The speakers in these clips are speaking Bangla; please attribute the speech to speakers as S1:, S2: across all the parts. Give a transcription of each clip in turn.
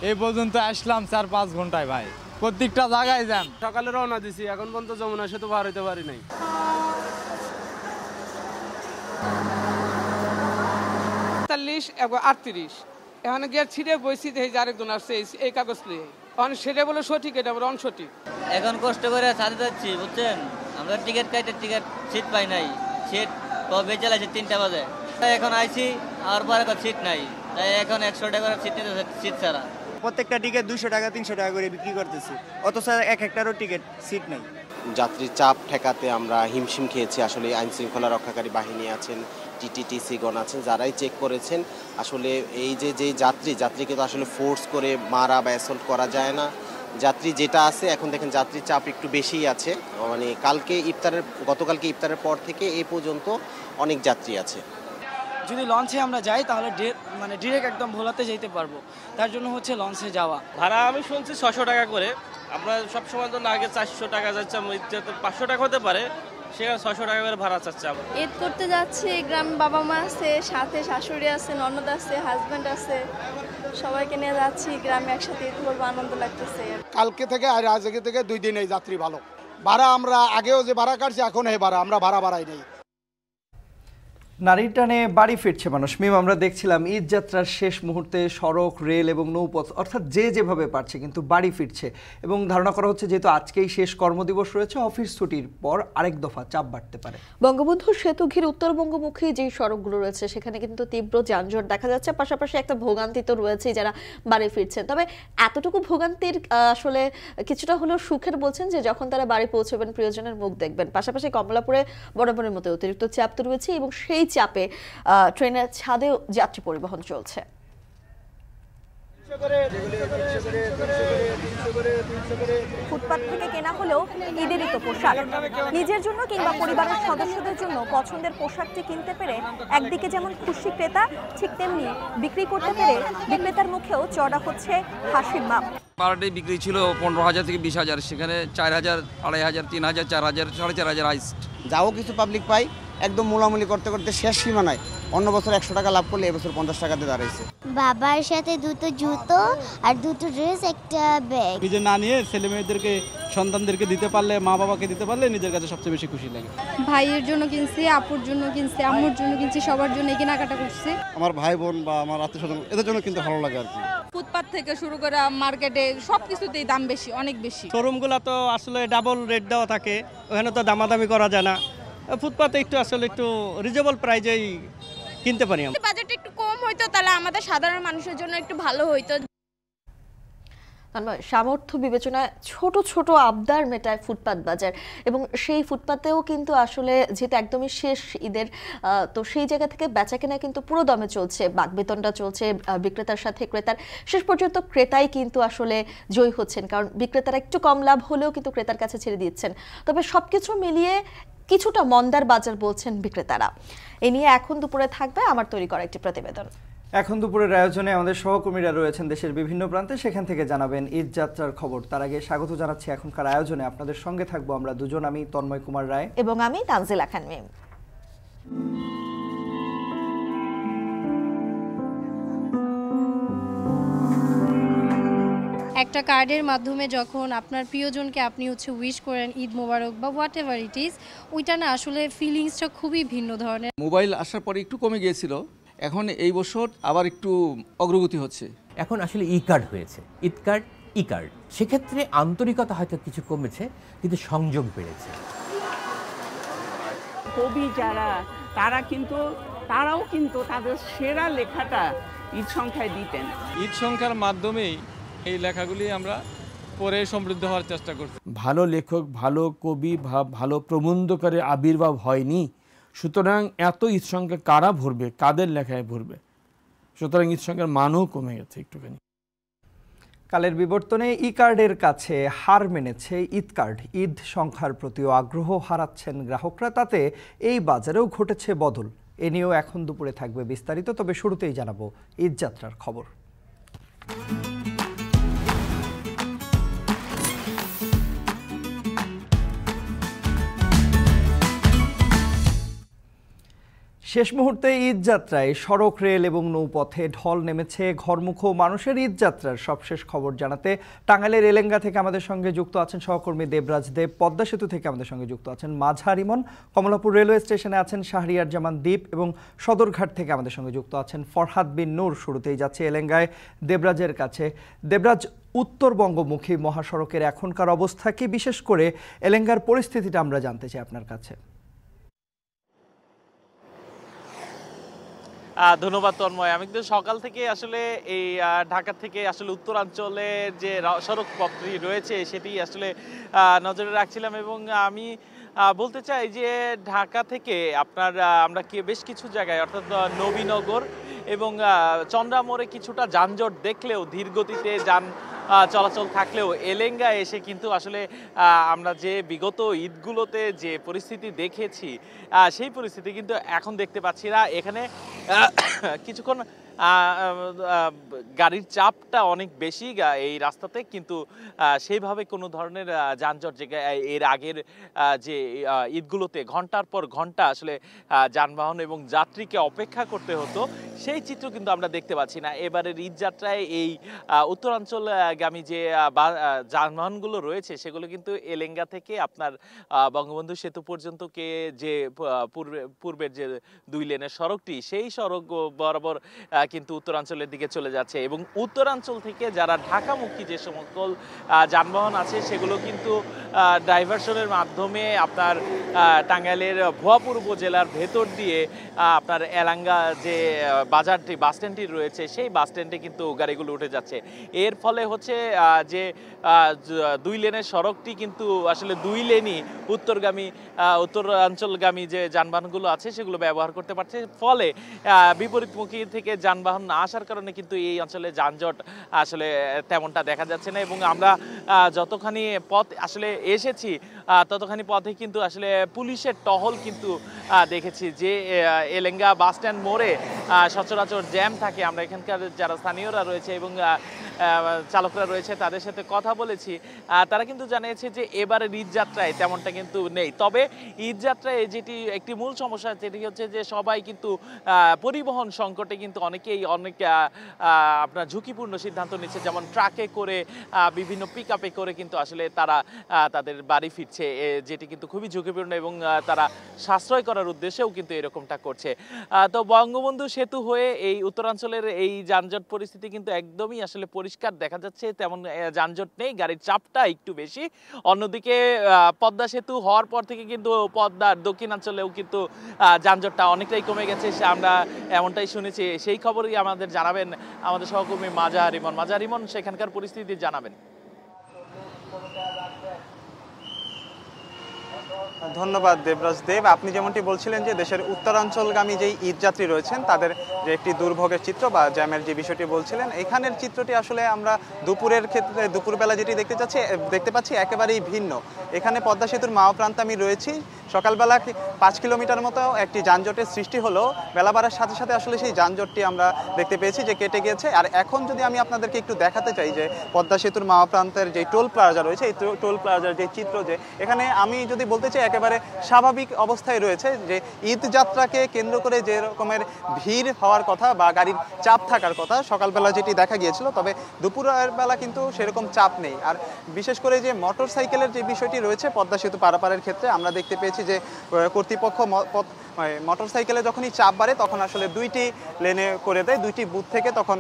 S1: এই পর্যন্ত আসলাম 4-5 ঘন্টায় ভাই, প্রত্যেকটা জায়গায় যান।
S2: সকালে রওনা দিছি, এখন পর্যন্ত যমুনা সেতু পার হইতে পারি নাই।
S3: ৪৫ এবং ৩৮ এখানে গিয়ে ছিঁড়ে বইছি দেখি যে আরেকজন আসছে এই কাগজ নিয়ে, সেটা বলে সঠিক, এটা বলে অনসঠিক।
S4: এখন কষ্ট করে ছাড়তে যাচ্ছি বুঝছেন, আমরা টিকিট কাটে টিকিট সিট পাই নাই, সিট বেঁচে আছে 3টা বাজে, এখন আইছি আর পরে সিট নাই, তাই এখন 100 টাকা করে সিট নিতে, সিট ছাড়া।
S5: প্রত্যেকটা টিকিট 200 টাকা 300 টাকা করে বিক্রি করতেছি, অথচ এক একটারও টিকিট সিট নেই।
S6: যাত্রীর চাপ ঠেকাতে আমরা হিমশিম খেয়েছি। আসলে আইন শৃঙ্খলা রক্ষাকারী বাহিনী আছেন, টিটিটিসিগণ আছেন, যারাই চেক করেছেন। আসলে এই যে যাত্রীকে তো আসলে ফোর্স করে মারা বা অ্যাসল্ট করা যায় না। যাত্রী যেটা আছে, এখন দেখেন যাত্রীর চাপ একটু বেশিই আছে, মানে গতকালকে ইফতারের পর থেকে এই পর্যন্ত অনেক যাত্রী আছে।
S7: যদি লঞ্চে আমরা যাই তাহলে ডিরেক্ট একদম ভোলাতে যেতে পারবো, তার জন্য হচ্ছে লঞ্চে যাওয়া।
S2: ভাড়া আমি শুনছি 600 টাকা করে, আমরা সবসময় তো আগে 400 টাকা যাচ্ছে, 500 টাকা হতে পারে, সেখানে 600 টাকা করে ভাড়া চাচ্ছে।
S8: ঈদ করতে যাচ্ছি, গ্রামে বাবা মা আছে, সাথে শাশুড়ি আছে, ননদ আছে, হাজব্যান্ড আছে, সবাইকে নিয়ে যাচ্ছি গ্রামে, একসাথে ঈদ করবো, আনন্দ লাগতেছে।
S9: কালকে থেকে আর আজকে থেকে 2 দিন এই যাত্রী ভালো। ভাড়া আমরা আগেও যে ভাড়া কাটছি, এখন এই ভাড়া আমরা বাড়াই নেই।
S10: নারীর টানে বাড়ি ফিরছে মানুষ। মিম, আমরা দেখছিলাম ঈদ যাত্রার শেষ মুহূর্তে সড়ক, রেল এবং নৌপথ অর্থাৎ যেভাবে পারছে কিন্তু বাড়ি ফিরছে, এবং ধারণা করা হচ্ছে যেহেতু আজকেই শেষ কর্মদিবস রয়েছে, অফিস ছুটির পর আরেক দফা চাপ বাড়তে পারে।
S11: বঙ্গবন্ধু সেতু ঘিরে উত্তরবঙ্গমুখী যে সড়কগুলো রয়েছে সেখানে কিন্তু তীব্র যানজট দেখা যাচ্ছে, পাশাপাশি একটা ভোগান্তি তো রয়েছে যারা বাড়ি ফিরছেন। তবে এতটুকু ভোগান্তির আসলে কিছুটা হলেও সুখের বলছেন যে যখন তারা বাড়ি পৌঁছবেন প্রিয়জনের মুখ দেখবেন। পাশাপাশি কমলাপুরে বরাবরের মতো অতিরিক্ত চাপ তো রয়েছে, এবং সেই চাপে ট্রেনের ছাদেও যাত্রী পরিবহন চলছে।
S12: ফুটপাত থেকে কেনা হলেও ঈদেরই তো পোশাক, নিজের জন্য কিংবা পরিবারের সদস্যদের জন্য পছন্দের পোশাকটি কিনতে পেরে একদিকে যেমন খুশি ক্রেতা, ঠিক তেমনি বিক্রি করতে পেরে বিক্রেতার মুখেও চড়া হচ্ছে হাসির মাপ।
S13: পার ডে বিক্রি ছিল 15,000 থেকে 20,000, সেখানে 4,000, 2,500, 3,000, 4,000, 4,500 হাইস্ট।
S5: যাও কিছু পাবলিক পাই, একদম মোলামুলি করতে করতে শেষ সীমানায়। অন্য বছর 100 টাকা লাভ করলে এবছর 50 টাকাতে দাঁড়াইছে।
S14: বাবার সাথে 2টো জুতো আর 2টো ড্রেস, একটা ব্যাগ।
S15: নিজে না নিয়ে ছেলে মেয়েদেরকে, সন্তানদেরকে দিতে পারলে, মা বাবাকে দিতে পারলে নিজের কাছে সবচেয়ে বেশি খুশি লাগে।
S16: ভাইয়ের জন্য কিনছি, আপুর জন্য কিনছি, আম্মুর জন্য কিনছি, সবার জন্য কেনাকাটা করছি।
S15: আমার ভাই বোন বা আমার আত্মীয়স্বজন এদের জন্য কিন্তু ভালো লাগে আর কি।
S16: ফুটপাত থেকে শুরু করে মার্কেটে সবকিছুতেই দাম বেশি, অনেক বেশি।
S17: শোরুমগুলো তো আসলে ডাবল রেট দেওয়া থাকে, ওখানে তো দামাদামি করা যায় না। ফুটপাতে একটু আসলে একটু রিজনেবল প্রাইজেই কিনতে পারি।
S16: বাজেট একটু কম হইতো তাহলে আমাদের সাধারণ মানুষের জন্য একটু ভালো হইতো।
S11: সামর্থ্য বিবেচনায় ছোট ছোট আবদার মেটায় ফুটপাত বাজার, এবং সেই ফুটপাতেও কিন্তু আসলে যেহেতু একদমই শেষ ঈদের, তো সেই জায়গা থেকে বেচাকেনা কিন্তু পুরো দমে চলছে, বাকবেতনটা চলছে বিক্রেতার সাথে ক্রেতার। শেষ পর্যন্ত ক্রেতাই কিন্তু আসলে জয়ী হচ্ছেন, কারণ বিক্রেতারা একটু কম লাভ হলেও কিন্তু ক্রেতার কাছে ছেড়ে দিচ্ছেন। তবে সবকিছু মিলিয়ে কিছুটা মন্দার বাজার বলছেন বিক্রেতারা। এ নিয়ে এখন দুপুরে থাকবে আমার তৈরি করা একটি প্রতিবেদন।
S10: এখন দুপুরের আয়োজনে আমাদের সহকর্মীরা রয়েছেন দেশের বিভিন্ন প্রান্তে, সেখান থেকে জানাবেন ঈদ যাত্রার খবর। তার আগে স্বাগত জানাচ্ছি এখনকার আয়োজনে। আপনাদের সঙ্গে থাকবো আমরা দুজন, আমি তন্ময় কুমার রায়
S11: এবং আমি তানজিলা খান মিম।
S16: একটা কার্ডের মাধ্যমে যখন আপনার প্রিয়জনকে আপনি উইশ করেন ঈদ মোবারক বা হোয়াট এভার ইট ইজ, ওইটা না আসলে ফিলিংসটা খুবই ভিন্ন ধরনের।
S13: মোবাইল আসার পরে একটু কমে গিয়েছিল, এখন এই বছর আবার একটু অগ্রগতি হচ্ছে।
S18: এখন আসলে ই কার্ড হয়েছে, ঈদ কার্ড, ই কার্ড। সেক্ষেত্রে আন্তরিকতা হয়তো কিছু কমেছে, কিন্তু সংযোগ বেড়েছে।
S19: কবি যারা তারাও কিন্তু তাদের সেরা লেখাটা ঈদ সংখ্যায় দিতেন।
S1: ঈদ সংখ্যার মাধ্যমেই এই লেখাগুলি আমরা পরে সমৃদ্ধ হওয়ার চেষ্টা করছি।
S20: ভালো লেখক, ভালো কবি, ভালো প্রবন্ধকারের আবির্ভাব হয়নি, সুতরাং এত ঈদ সংখ্যা কারা ভরবে, কাদের লেখায় ভরবে, সুতরাং ঈদ সংখ্যার মানও কমে গেছে একটুখানি।
S10: কালের বিবর্তনে ই কার্ডের কাছে হার মেনেছে ঈদ কার্ড। ঈদ সংখ্যার প্রতিও আগ্রহ হারাচ্ছেন গ্রাহকরা, তাতে এই বাজারেও ঘটেছে বদল। এ নিয়েও এখন দুপুরে থাকবে বিস্তারিত, তবে শুরুতেই জানাবো ঈদ যাত্রার খবর। শেষ মুহূর্তে ঈদ যাত্রায় সড়ক, রেল এবং নৌপথে ঢল নেমেছে ঘরমুখো মানুষের। ঈদ যাত্রার সবশেষ খবর জানাতে টাঙ্গাইলের এলেঙ্গা থেকে আমাদের সঙ্গে যুক্ত আছেন সহকর্মী দেবরাজ দেব, পদ্মা সেতু থেকে আমাদের সঙ্গে যুক্ত আছেন মাঝার ইমন, কমলাপুর রেলওয়ে স্টেশনে আছেন শাহরিয়ার জামান দ্বীপ এবং সদরঘাট থেকে আমাদের সঙ্গে যুক্ত আছেন ফরহাদ বিন নূর। শুরুতেই যাচ্ছে এলেঙ্গায় দেবরাজের কাছে। দেবরাজ, উত্তরবঙ্গমুখী মহাসড়কের এখনকার অবস্থা কি, বিশেষ করে এলেঙ্গার পরিস্থিতিটা আমরা জানতে চাই আপনার কাছে।
S21: ধন্যবাদ তন্ময়। আমি কিন্তু সকাল থেকে আসলে এই ঢাকা থেকে আসলে উত্তরাঞ্চলের যে সড়ক পথটি রয়েছে সেটি আসলে নজরে রাখছিলাম এবং আমি বলতে চাই যে ঢাকা থেকে আপনার আমরা বেশ কিছু জায়গায় অর্থাৎ নবীনগর এবং চন্দ্রামোড়ে কিছুটা যানজট দেখলেও ধীর গতিতে যান চলাচল থাকলেও এলেঙ্গা এসে কিন্তু আসলে আমরা যে বিগত ঈদগুলোতে যে পরিস্থিতি দেখেছি সেই পরিস্থিতি কিন্তু এখন দেখতে পাচ্ছি না। এখানে কিছুক্ষণ গাড়ির চাপটা অনেক বেশি এই রাস্তাতে, কিন্তু সেইভাবে কোনো ধরনের যানজট যে এর আগের যে ঈদগুলোতে ঘন্টার পর ঘন্টা আসলে যানবাহন এবং যাত্রীকে অপেক্ষা করতে হতো সেই চিত্র কিন্তু আমরা দেখতে পাচ্ছি না। এবারের ঈদ যাত্রায় এই উত্তরাঞ্চলগামী যে যানবাহনগুলো রয়েছে সেগুলো কিন্তু এলেঙ্গা থেকে আপনার বঙ্গবন্ধু সেতু পর্যন্তকে যে পূর্বের যে 2 লেনের সড়কটি সেই সড়ক বরাবর কিন্তু উত্তরাঞ্চলের দিকে চলে যাচ্ছে এবং উত্তরাঞ্চল থেকে যারা ঢাকামুখী যে সকল যানবাহন আছে সেগুলো কিন্তু ডাইভারশনের মাধ্যমে আপনার টাঙ্গাইলের ভুয়াপুর উপজেলার ভেতর দিয়ে আপনার এলাঙ্গা যে বাজারটি বাস স্ট্যান্ডটি রয়েছে সেই বাস স্ট্যান্ডে কিন্তু গাড়িগুলো উঠে যাচ্ছে। এর ফলে হচ্ছে যে 2 লেনের সড়কটি কিন্তু আসলে 2 লেনই উত্তরাঞ্চলগামী যে যানবাহনগুলো আছে সেগুলো ব্যবহার করতে পারছে, ফলে বিপরীতমুখী থেকে যানবাহন না আসার কারণে কিন্তু এই অঞ্চলে যানজট আসলে তেমনটা দেখা যাচ্ছে না। এবং আমরা যতখানি পথ আসলে এসেছি ততখানি পথে কিন্তু আসলে পুলিশের টহল কিন্তু দেখেছি যে এলেঙ্গা বাস স্ট্যান্ড মোড়ে সচরাচর জ্যাম থাকে। আমরা এখানকার যারা স্থানীয়রা রয়েছে এবং চালকরা রয়েছে তাদের সাথে কথা বলেছি, তারা কিন্তু জানিয়েছে যে এবারের ঈদ যাত্রায় তেমনটা কিন্তু নেই। তবে ঈদ যাত্রায় যেটি একটি মূল সমস্যা যেটি হচ্ছে যে সবাই কিন্তু পরিবহন সংকটে কিন্তু অনেকেই অনেক আপনার ঝুঁকিপূর্ণ সিদ্ধান্ত নিচ্ছে, যেমন ট্রাকে করে বিভিন্ন পিক আপে করে কিন্তু আসলে তারা তাদের বাড়ি ফিরছে, যেটি কিন্তু খুবই ঝুঁকিপূর্ণ এবং তারা সাশ্রয় করার উদ্দেশ্যেও কিন্তু এরকমটা করছে। তো বঙ্গবন্ধু সেতু হয়ে এই উত্তরাঞ্চলের এই যানজট পরিস্থিতি কিন্তু একদমই আসলে পরিষ্কার দেখা যাচ্ছে, তেমন যানজট নেই, গাড়ির চাপটা একটু বেশি। অন্যদিকে পদ্মা সেতু হওয়ার পর থেকে কিন্তু পদ্মার দক্ষিণাঞ্চলেও কিন্তু যানজটটা অনেকটাই কমে গেছে, আমরা এমনটাই শুনেছি। সেই খবরই আমাদের জানাবেন আমাদের সহকর্মী মাঝার ইমন। মাঝার ইমন, সেখানকার পরিস্থিতি জানাবেন।
S22: ধন্যবাদ দেবরাজ দেব। আপনি যেমনটি বলছিলেন যে দেশের উত্তরাঞ্চলগামী যেই ঈদযাত্রী রয়েছেন তাদের যে একটি দুর্ভোগের চিত্র বা জ্যামের যে বিষয়টি বলছিলেন, এখানের চিত্রটি আসলে আমরা দুপুরের ক্ষেত্রে দুপুরবেলা যেটি দেখতে পাচ্ছি একেবারেই ভিন্ন। এখানে পদ্মা সেতুর মাও প্রান্তে আমি রয়েছি, সকালবেলা 5 কিলোমিটার মতো একটি যানজটের সৃষ্টি হলো, বেলা বাড়ার সাথে সাথে আসলে সেই যানজটটি আমরা দেখতে পেয়েছি যে কেটে গিয়েছে। আর এখন যদি আমি আপনাদেরকে একটু দেখাতে চাই যে পদ্মা সেতুর মাও প্রান্তের যে টোল প্লাজা রয়েছে, এই টোল প্লাজার যে চিত্র, যে এখানে আমি যদি বলতে চাই একেবারে স্বাভাবিক অবস্থায় রয়েছে, যে ঈদ যাত্রাকে কেন্দ্র করে যে রকমের ভিড় হওয়ার কথা বা গাড়ির চাপ থাকার কথা সকালবেলা যেটি দেখা গিয়েছিল, তবে দুপুরের বেলা কিন্তু সেরকম চাপ নেই। আর বিশেষ করে যে মোটর সাইকেলের যে বিষয়টি রয়েছে পদ্মা সেতু পারাপারের ক্ষেত্রে আমরা দেখতে পেয়েছি যে কর্তৃপক্ষ মোটর সাইকেলে যখনই চাপ বাড়ে তখন আসলে 2টি লেনে করে দেয়, 2টি বুথ থেকে তখন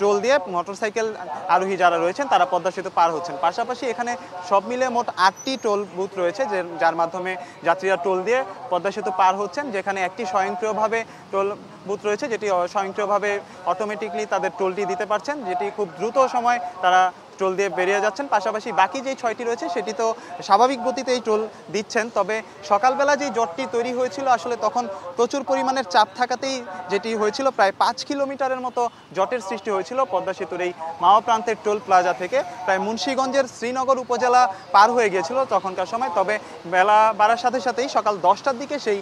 S22: টোল দিয়ে মোটর সাইকেল আরোহী যারা রয়েছেন তারা পদ্মা সেতু পার হচ্ছেন। পাশাপাশি এখানে সব মিলে মোট 8টি টোল বুথ রয়েছে যার মাধ্যমে যাত্রীরা টোল দিয়ে পদ্মা সেতু পার হচ্ছেন, যেখানে একটি স্বয়ংক্রিয়ভাবে টোল বুথ রয়েছে যেটি স্বয়ংক্রিয়ভাবে অটোমেটিকলি তাদের টোলটি দিতে পারছেন, যেটি খুব দ্রুত সময় তারা টোল দিয়ে বেরিয়ে যাচ্ছেন। পাশাপাশি বাকি যে 6টি রয়েছে সেটি তো স্বাভাবিক গতিতে এই টোল দিচ্ছেন। তবে সকালবেলা যে জটটি তৈরি হয়েছিল আসলে তখন প্রচুর পরিমাণের চাপ থাকাতেই যেটি হয়েছিল প্রায় 5 কিলোমিটারের মতো জটের সৃষ্টি হয়েছিল পদ্মা সেতুর এই মাও প্রান্তের টোল প্লাজা থেকে। প্রায় মুন্সিগঞ্জের শ্রীনগর উপজেলা পার হয়ে গিয়েছিল তখনকার সময়। তবে বেলা বাড়ার সাথে সাথেই সকাল 10টার দিকে সেই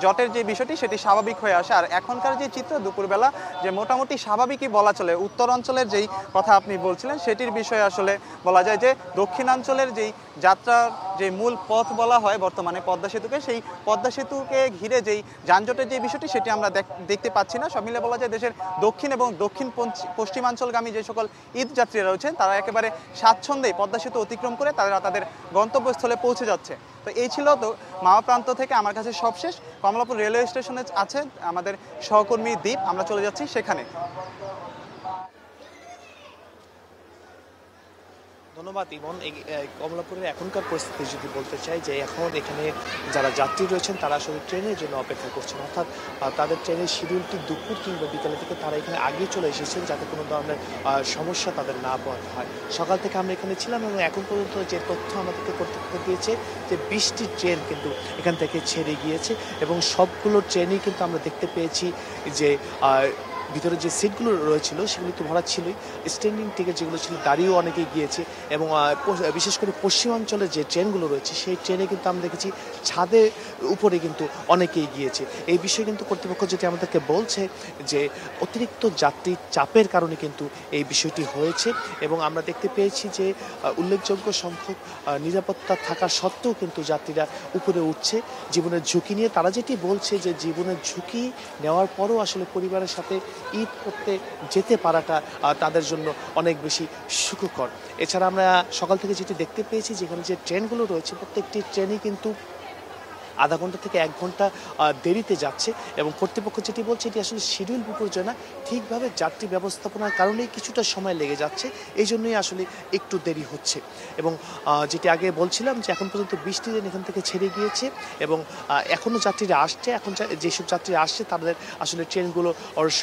S22: জটের যে বিষয়টি সেটি স্বাভাবিক হয়ে আসে। আর এখনকার যে চিত্র দুপুরবেলা যে মোটামুটি স্বাভাবিকই বলা চলে, উত্তর অঞ্চলের যেই কথা আপনি বলছিলেন সেটির খুশির বিষয় আসলে বলা যায় যে দক্ষিণাঞ্চলের যেই যাত্রার যে মূল পথ বলা হয় বর্তমানে পদ্মা সেতুকে, সেই পদ্মা সেতুকে ঘিরে যেই যানজটের যে বিষয়টি সেটি আমরা দেখতে পাচ্ছি না। সব মিলে বলা যায় দেশের দক্ষিণ এবং দক্ষিণ পশ্চিমাঞ্চলগামী যে সকল ঈদ যাত্রীরা রয়েছেন তারা একেবারে স্বাচ্ছন্দ্যে পদ্মা সেতু অতিক্রম করে তারা তাদের গন্তব্যস্থলে পৌঁছে যাচ্ছে। তো এই ছিল তো মাওয়া প্রান্ত থেকে আমার কাছে সবশেষ। কমলাপুর রেলওয়ে স্টেশনে আছে আমাদের সহকর্মী দ্বীপ, আমরা চলে যাচ্ছি সেখানে।
S3: ধন্যবাদ ইমন। এই কমলাপুরের এখনকার পরিস্থিতি যদি বলতে চাই যে এখন এখানে যারা যাত্রী রয়েছেন তারা আসলে ট্রেনের জন্য অপেক্ষা করছেন, অর্থাৎ তাদের ট্রেনের শিডিউলটি দুপুর কিংবা বিকালে থেকে তারা এখানে আগে চলে এসেছেন যাতে কোনো ধরনের সমস্যা তাদের না পোহাতে হয়। সকাল থেকে আমরা এখানে ছিলাম এবং এখন পর্যন্ত যে তথ্য আমাদেরকে কর্তৃপক্ষ দিয়েছে যে 20টি ট্রেন কিন্তু এখান থেকে ছেড়ে গিয়েছে এবং সবগুলো ট্রেনই কিন্তু আমরা দেখতে পেয়েছি যে ভিতরে যে সিটগুলো রয়েছিল সেগুলো তো ভরা ছিলই, স্ট্যান্ডিং টিকিট যেগুলো ছিল দাঁড়িয়েও অনেকেই গিয়েছে এবং বিশেষ করে পশ্চিমাঞ্চলের যে ট্রেনগুলো রয়েছে সেই ট্রেনে কিন্তু আমরা দেখেছি ছাদের উপরে কিন্তু অনেকেই গিয়েছে। এই বিষয়ে কিন্তু কর্তৃপক্ষ যেটি আমাদেরকে বলছে যে অতিরিক্ত যাত্রী চাপের কারণে কিন্তু এই বিষয়টি হয়েছে এবং আমরা দেখতে পেয়েছি যে উল্লেখযোগ্য সংখ্যক নিরাপত্তা থাকা সত্ত্বেও কিন্তু যাত্রীরা উপরে উঠছে জীবনের ঝুঁকি নিয়ে। তারা যেটি বলছে যে জীবনের ঝুঁকি নেওয়ার পরও আসলে পরিবারের সাথে ঈদ করতে যেতে পারাটা তাদের জন্য অনেক বেশি সুখকর। এছাড়া আমরা সকাল থেকে যেটি দেখতে পেয়েছি যেখানে যে ট্রেনগুলো রয়েছে প্রত্যেকটি ট্রেনই কিন্তু আধা ঘন্টা থেকে 1 ঘন্টা দেরিতে যাচ্ছে এবং কর্তৃপক্ষ যেটি বলছে এটি আসলে শিডিউল বিপর্যয় না, ঠিকভাবে যাত্রী ব্যবস্থাপনার কারণেই কিছুটা সময় লেগে যাচ্ছে, এই জন্যই আসলে একটু দেরি হচ্ছে। এবং যেটি আগে বলছিলাম যে এখন পর্যন্ত 20টি ট্রেন এখান থেকে ছেড়ে গিয়েছে এবং এখনও যাত্রীরা আসছে। এখন যেসব যাত্রীরা আসছে তাদের আসলে ট্রেনগুলো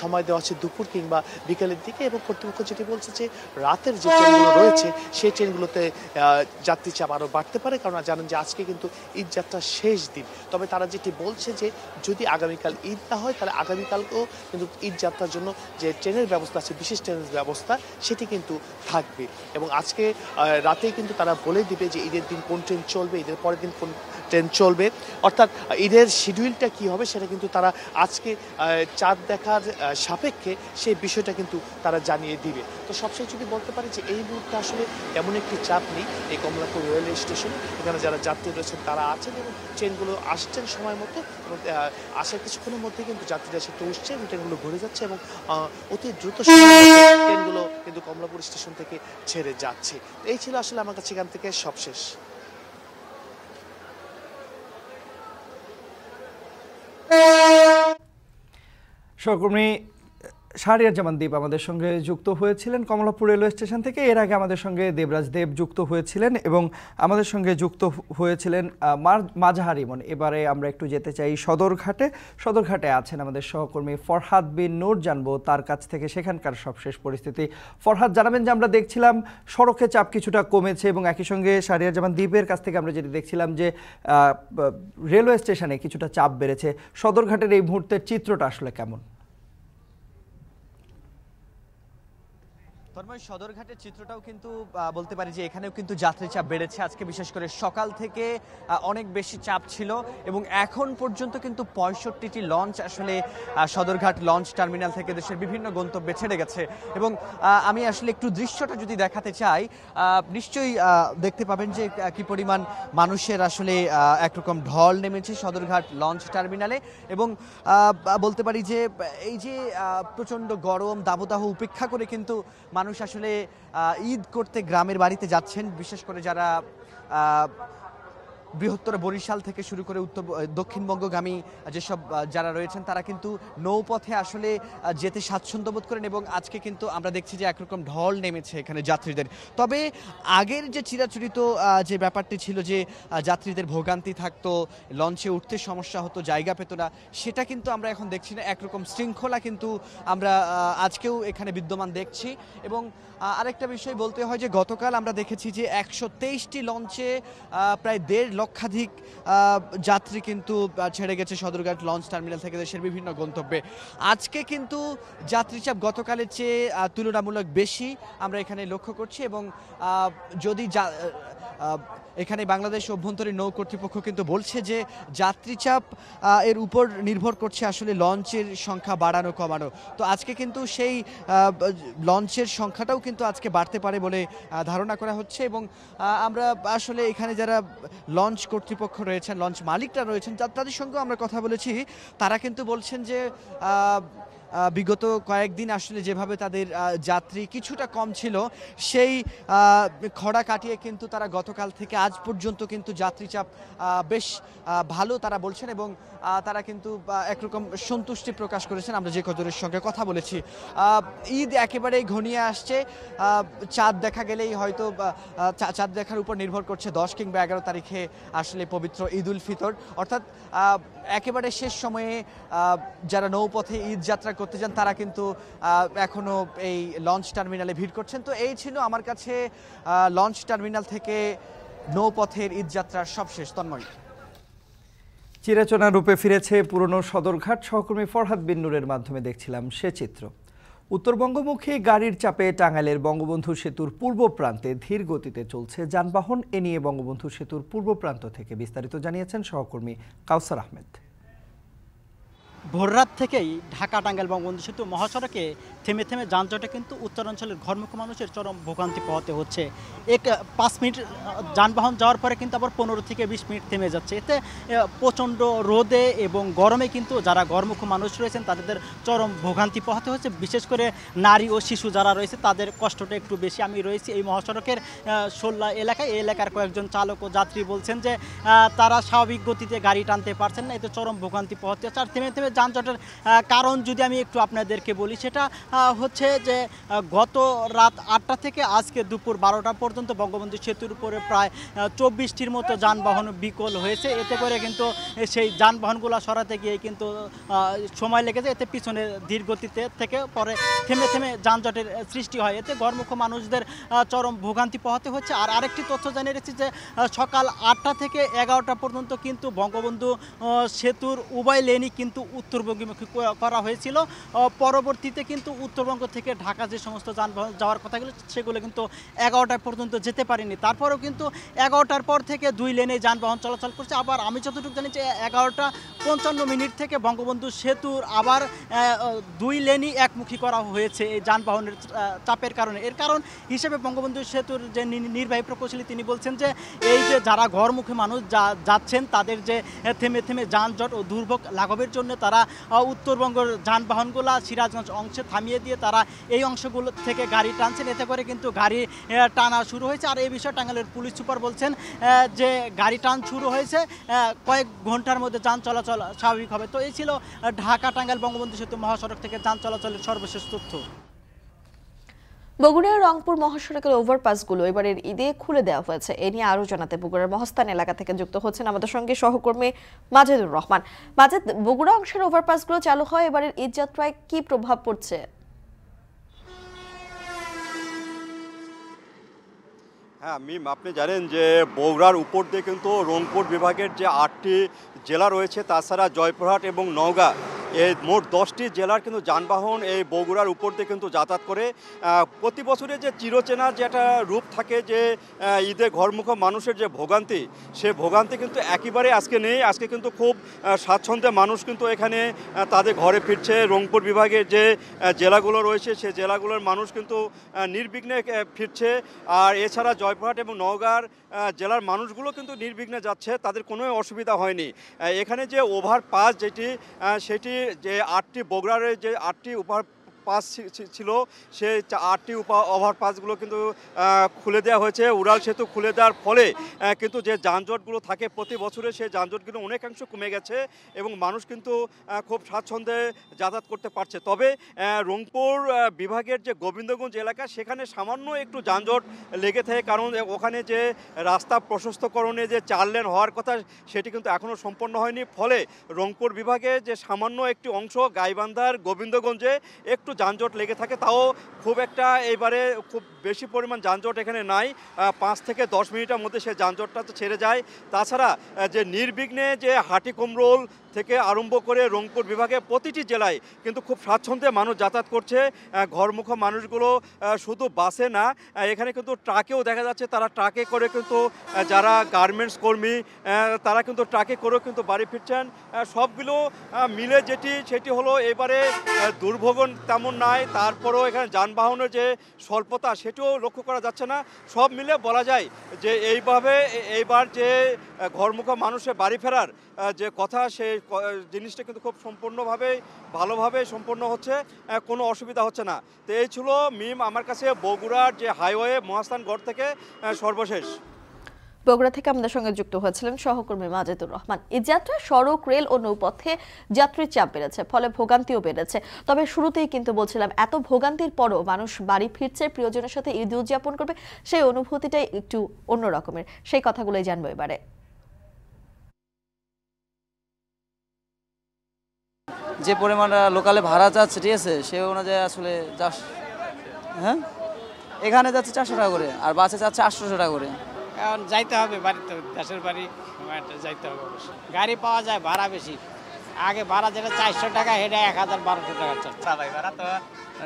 S3: সময় দেওয়া হচ্ছে দুপুর কিংবা বিকেলের দিকে এবং কর্তৃপক্ষ যেটি বলছে যে রাতের যে ট্রেনগুলো রয়েছে সেই ট্রেনগুলোতে যাত্রী চাপ আরও বাড়তে পারে, কারণ জানেন যে আজকে কিন্তু ঈদ যাত্রার শেষ দিন। তবে তারা যেটি বলছে যে যদি আগামীকাল ঈদ না হয় তাহলে আগামীকালকেও কিন্তু ঈদ যাত্রার জন্য যে ট্রেনের ব্যবস্থা আছে, বিশেষ ট্রেনের ব্যবস্থা সেটি কিন্তু থাকবে এবং আজকে রাতেই কিন্তু তারা বলে দিবে যে ঈদের দিন কোন ট্রেন চলবে, ঈদের পরের দিন কোন ট্রেন চলবে, অর্থাৎ ঈদের শিডিউলটা কী হবে সেটা কিন্তু তারা আজকে চাঁদ দেখার সাপেক্ষে সেই বিষয়টা কিন্তু তারা জানিয়ে দিবে। তো সবশেষ যদি বলতে পারি যে এই মুহূর্তে আসলে এমন একটি চাপ নেই এই কমলাপুর রেলওয়ে স্টেশনে। এখানে যারা যাত্রী রয়েছেন তারা আছেন এবং ট্রেনগুলো আসছেন সময় মতো এবং আসার কিছুক্ষণের মধ্যে কিন্তু যাত্রীরা সেটা উঠছে এবং ট্রেনগুলো ঘুরে যাচ্ছে এবং অতি দ্রুত ট্রেনগুলো কিন্তু কমলাপুর স্টেশন থেকে ছেড়ে যাচ্ছে। এই ছিল আসলে আমার কাছে এখান থেকে সবশেষ।
S10: সহকর্মী শাহরিয়ার জামান দ্বীপ আমাদের সঙ্গে যুক্ত হয়েছিলেন কমলাপুর রেলওয়ে স্টেশন থেকে। এর আগে আমাদের সঙ্গে দেবরাজ দেব যুক্ত হয়েছিলেন এবং আমাদের সঙ্গে যুক্ত হয়েছিলেন মাজাহার ইমন। এবারে আমরা একটু যেতে চাই সদরঘাটে। সদরঘাটে আছেন আমাদের সহকর্মী ফরহাদ বিন নূর, জানবো তার কাছ থেকে সেখানকার সবশেষ পরিস্থিতি। ফরহাদ, জানাবেন যে আমরা দেখছিলাম সড়কে চাপ কিছুটা কমেছে এবং একই সঙ্গে শাহরিয়ার জামান দ্বীপের কাছ থেকে আমরা যেটি দেখছিলাম যে রেলওয়ে স্টেশনে কিছুটা চাপ বেড়েছে। সদরঘাটের এই মুহূর্তের চিত্রটা আসলে কেমন?
S4: তন্ময়, সদরঘাটের চিত্রটাও কিন্তু বলতে পারি যে এখানেও কিন্তু যাত্রী চাপ বেড়েছে। আজকে বিশেষ করে সকাল থেকে অনেক বেশি চাপ ছিল এবং এখন পর্যন্ত কিন্তু 65টি লঞ্চ আসলে সদরঘাট লঞ্চ টার্মিনাল থেকে দেশের বিভিন্ন গন্তব্যে ছেড়ে গেছে এবং আমি আসলে একটু দৃশ্যটা যদি দেখাতে চাই, নিশ্চয়ই দেখতে পাবেন যে কি পরিমাণ মানুষের আসলে একরকম ঢল নেমেছে সদরঘাট লঞ্চ টার্মিনালে এবং বলতে পারি যে এই যে প্রচণ্ড গরম দাবদাহ উপেক্ষা করে কিন্তু মানুষ আসলে ঈদ করতে গ্রামের বাড়িতে যাচ্ছেন। বিশেষ করে যারা বৃহত্তর বরিশাল থেকে শুরু করে দক্ষিণবঙ্গগামী যেসব যারা রয়েছেন তারা কিন্তু নৌপথে আসলে যেতে স্বাচ্ছন্দ্য বোধ করেন এবং আজকে কিন্তু আমরা দেখছি যে একরকম ঢল নেমেছে এখানে যাত্রীদের। তবে আগের যে চিরাচরিত যে ব্যাপারটি ছিল যে যাত্রীদের ভোগান্তি থাকতো, লঞ্চে উঠতে সমস্যা হতো, জায়গা পেত না, সেটা কিন্তু আমরা এখন দেখছি না। একরকম শৃঙ্খলা কিন্তু আমরা আজকেও এখানে বিদ্যমান দেখছি এবং আরেকটা বিষয় বলতে হয় যে গতকাল আমরা দেখেছি যে 123টি লঞ্চে প্রায় 1.5 লক্ষাধিক যাত্রী কিন্তু ছেড়ে গেছে সদরঘাট লঞ্চ টার্মিনাল থেকে দেশের বিভিন্ন গন্তব্যে। আজকে কিন্তু যাত্রীচাপ গতকালের চেয়ে তুলনামূলক বেশি আমরা এখানে লক্ষ্য করছি এবং যদি এখানে বাংলাদেশ অভ্যন্তরীণ নৌ কর্তৃপক্ষ কিন্তু বলছে যে যাত্রীচাপ এর উপর নির্ভর করছে আসলে লঞ্চের সংখ্যা বাড়ানো কমানো। তো আজকে কিন্তু সেই লঞ্চের সংখ্যাটাও কিন্তু আজকে বাড়তে পারে বলে ধারণা করা হচ্ছে। এবং আমরা আসলে এখানে যারা লঞ্চ কর্তৃপক্ষ রয়েছেন, লঞ্চ মালিকরা রয়েছেন, তাদের সঙ্গেও আমরা কথা বলেছি। তারা কিন্তু বলছেন যে বিগত কয়েকদিন আসলে যেভাবে তাদের যাত্রী কিছুটা কম ছিল, সেই খরা কাটিয়ে কিন্তু তারা গতকাল থেকে আজ পর্যন্ত কিন্তু যাত্রীচাপ বেশ ভালো তারা বলছেন এবং তারা কিন্তু একরকম সন্তুষ্টি প্রকাশ করেছেন। আমরা যে কজনের সঙ্গে কথা বলেছি, ঈদ একেবারেই ঘনিয়ে আসছে। চাঁদ দেখা গেলেই হয়তো চাঁদ দেখার উপর নির্ভর করছে 10 কিংবা 11 তারিখে আসলে পবিত্র ঈদ উল ফিতর, অর্থাৎ একেবারে শেষ সময়ে যারা নৌপথে ঈদ যাত্রা করতে যান তারা কিন্তু এখনো এই লঞ্চ টার্মিনালে ভিড় করছেন। তো এই ছিল আমার কাছে লঞ্চ টার্মিনাল থেকে নৌপথের ঈদ যাত্রার সবশেষ। তন্ময়,
S10: চিরাচেনা রূপে ফিরেছে পুরনো সদরঘাট। সহকর্মী ফরহাদ বিন নূরের মাধ্যমে দেখছিলাম সে চিত্র। উত্তরবঙ্গমুখী গাড়ির চাপে টাঙ্গাইলের বঙ্গবন্ধু সেতুর পূর্ব প্রান্তে ধীর গতিতে চলছে যানবাহন। এ নিয়ে বঙ্গবন্ধু সেতুর পূর্ব প্রান্ত থেকে বিস্তারিত জানিয়েছেন সহকর্মী কাউসার আহমেদ।
S6: ভোররাত থেকেই ঢাকা টাঙ্গাইল বঙ্গবন্ধু সেতু মহাসড়কে থেমে থেমে যানজটে কিন্তু উত্তরাঞ্চলের ঘরমুখী মানুষের চরম ভোগান্তি পোহাতে হচ্ছে। 5 মিনিট যানবাহন যাওয়ার পরে কিন্তু আবার 15 থেকে 20 মিনিট থেমে যাচ্ছে। এতে প্রচণ্ড রোদে এবং গরমে কিন্তু যারা ঘরমুখী মানুষ রয়েছেন তাদের চরম ভোগান্তি পোহাতে হচ্ছে। বিশেষ করে নারী ও শিশু যারা রয়েছে তাদের কষ্টটা একটু বেশি। আমি রয়েছি এই মহাসড়কের সোল্লা এলাকায়। এই এলাকার কয়েকজন চালক ও যাত্রী বলছেন যে তারা স্বাভাবিক গতিতে গাড়ি টানতে পারছেন না, এতে চরম ভোগান্তি পোহাতে হচ্ছে। আর থেমে থেমে যানজটের কারণ যদি আমি একটু আপনাদেরকে বলি, সেটা হচ্ছে যে গত রাত 8টা থেকে আজকে দুপুর 12টা পর্যন্ত বঙ্গবন্ধু সেতুর উপরে প্রায় 24টির মতো যানবাহন বিকল হয়েছে। এতে করে কিন্তু সেই যানবাহনগুলো সরাতে গিয়ে কিন্তু সময় লেগেছে। এতে পিছনে ধীর গতিতে থেকে পরে থেমে থেমে যানজটের সৃষ্টি হয়। এতে ঘরমুখী মানুষদের চরম ভোগান্তি পোহাতে হচ্ছে। আর আরেকটি তথ্য জানিয়ে রেখেছি যে সকাল 8টা থেকে 11টা পর্যন্ত কিন্তু বঙ্গবন্ধু সেতুর উভয় লেনই কিন্তু উত্তরবঙ্গমুখী করা হয়েছিল। পরবর্তীতে কিন্তু উত্তরবঙ্গ থেকে ঢাকা যে সমস্ত যানবাহন যাওয়ার কথাগুলো সেগুলো কিন্তু 11টা পর্যন্ত যেতে পারেনি। তারপরেও কিন্তু 11টার পর থেকে 2 লেনে যানবাহন চলাচল করছে। আবার আমি যতটুকু জানি যে 11টা 55 থেকে বঙ্গবন্ধু সেতুর আবার 2 লেনই একমুখী করা হয়েছে এই যানবাহনের চাপের কারণে। এর কারণ হিসেবে বঙ্গবন্ধু সেতুর যে নির্বাহী প্রকৌশলী তিনি বলছেন যে এই যে যারা ঘরমুখী মানুষ যাচ্ছেন তাদের যে থেমে থেমে যানজট ও দুর্ভোগ লাঘবের জন্য তারা উত্তরবঙ্গের যানবাহনগুলো সিরাজগঞ্জ অংশে থামিয়ে দিয়ে তারা এই অংশগুলো থেকে গাড়ি টানছেন। এতে করে কিন্তু গাড়ি টানা শুরু হয়েছে। আর এই বিষয়ে টাঙ্গাইলের পুলিশ সুপার বলছেন যে গাড়ি টান শুরু হয়েছে, কয়েক ঘন্টার মধ্যে যান চলাচল স্বাভাবিক হবে। তো এই ছিল ঢাকা টাঙ্গাইল বঙ্গবন্ধু সেতু মহাসড়ক থেকে যান চলাচলের সর্বশেষ তথ্য।
S11: বগুড়ার রংপুর মহাসড়কের ওভারপাসগুলো এবারের ঈদে খুলে দেওয়া হয়েছে। এ নিয়ে আরও জানাতে বগুড়ার মহস্তান এলাকা থেকে যুক্ত হচ্ছেন আমাদের সঙ্গে সহকর্মী মাজেদুর রহমান। মাজেদ, বগুড়া অংশের ওভারপাসগুলো চালু হয় এবারের ঈদ যাত্রায় কি প্রভাব পড়ছে?
S7: হ্যাঁ মিম, আপনি জানেন যে বগুড়ার উপর দিয়ে কিন্তু রংপুর বিভাগের যে 8টি জেলা রয়েছে, তাছাড়া জয়পুরহাট এবং নওগাঁ, এই মোট 10টি জেলার কিন্তু যানবাহন এই বগুড়ার উপর দিয়ে কিন্তু যাতায়াত করে। প্রতি বছরে যে চিরচেনা যে একটা রূপ থাকে যে ঈদে ঘরমুখী মানুষের যে ভোগান্তি, সে ভোগান্তি কিন্তু একেবারে আজকে নেই। আজকে কিন্তু খুব স্বাচ্ছন্দ্যে মানুষ কিন্তু এখানে তাদের ঘরে ফিরছে। রংপুর বিভাগের যে জেলাগুলো রয়েছে সে জেলাগুলোর মানুষ কিন্তু নির্বিঘ্নে ফিরছে। আর এছাড়া জয়পুরহাট এবং নওগাঁর জেলার মানুষগুলো কিন্তু নির্বিঘ্নে যাচ্ছে, তাদের কোনো অসুবিধা হয়নি। এখানে যে ওভারপাস সেটি যে 8টি বগুড়ার যে 8টি ওভারপাস ছিল, সেই 8টি ওভারপাসগুলো কিন্তু খুলে দেওয়া হয়েছে। উড়াল সেতু খুলে দেওয়ার ফলে কিন্তু যে যানজটগুলো থাকে প্রতি বছরে, সেই যানজটগুলো অনেকাংশ কমে গেছে এবং মানুষ কিন্তু খুব স্বাচ্ছন্দ্যে যাতায়াত করতে পারছে। তবে রংপুর বিভাগের যে গোবিন্দগঞ্জ এলাকা, সেখানে সামান্য একটু যানজট লেগে থাকে, কারণ ওখানে যে রাস্তা প্রশস্তকরণে যে 4 লেন হওয়ার কথা সেটি কিন্তু এখনও সম্পন্ন হয়নি। ফলে রংপুর বিভাগে যে সামান্য একটি অংশ গাইবান্ধার গোবিন্দগঞ্জে একটু যানজট লেগে থাকে, তাও খুব একটা এইবারে খুব বেশি পরিমাণ যানজট এখানে নাই। 5 থেকে 10 মিনিটের মধ্যে সে যানজটটা ছেড়ে যায়। তাছাড়া যে নির্বিঘ্নে যে হাটিকুমরোল থেকে আরম্ভ করে রংপুর বিভাগে প্রতিটি জেলায় কিন্তু খুব স্বাচ্ছন্দ্যে মানুষ যাতায়াত করছে। ঘরমুখ মানুষগুলো শুধু বাসে না, এখানে কিন্তু ট্রাকেও দেখা যাচ্ছে, তারা ট্রাকে করে কিন্তু যারা গার্মেন্টস কর্মী তারা কিন্তু ট্রাকে করেও কিন্তু বাড়ি ফিরছেন। সবগুলো মিলে সেটি হলো এবারে দুর্ভোগ তেমন নাই, তারপরেও এখানে যানবাহনের যে স্বল্পতা সেটিও লক্ষ্য করা যাচ্ছে না। সব মিলে বলা যায় যে এইবার যে ঘরমুখ মানুষের বাড়ি ফেরার যে কথা, সেই জিনিসটা কিন্তু খুব ভালোভাবে সম্পন্ন হচ্ছে, কোনো অসুবিধা হচ্ছে না। তো এই ছিল মিম আমার কাছে বগুড়ার যে হাইওয়ে মহাস্থানগড় থেকে সর্বশেষ।
S11: বগুড়া থেকে আমাদের সঙ্গে যুক্ত হয়েছিলেন সহকর্মী মাজেদুর রহমান। এই যাত্রা সড়ক, রেল ও নৌপথে যাত্রীর চাপ বেড়েছে, ফলে ভোগান্তিও বেড়েছে। তবে শুরুতেই কিন্তু বলছিলাম, এত ভোগান্তির পরও মানুষ বাড়ি ফিরছে, প্রিয়জনের সাথে ঈদ উদযাপন করবে, সেই অনুভূতিটাই একটু অন্য রকমের। সেই কথাগুলোই জানবো এবারে।
S2: যে পরিমাণ লোকালে ভাড়া যাচ্ছে, ঠিক আছে, সে অনুযায়ী আসলে হ্যাঁ এখানে যাচ্ছে 400 টাকা করে, আর বাসে যাচ্ছে 800 টাকা করে।
S8: এখন যাইতে হবে বাড়িতে, দেশের বাড়ি যাইতে হবে। অবশ্যই গাড়ি পাওয়া যায়, ভাড়া বেশি। আগে ভাড়া যেটা 400 টাকা, সেটা 1000-1200 টাকা চলছে।
S23: ভাড়া তো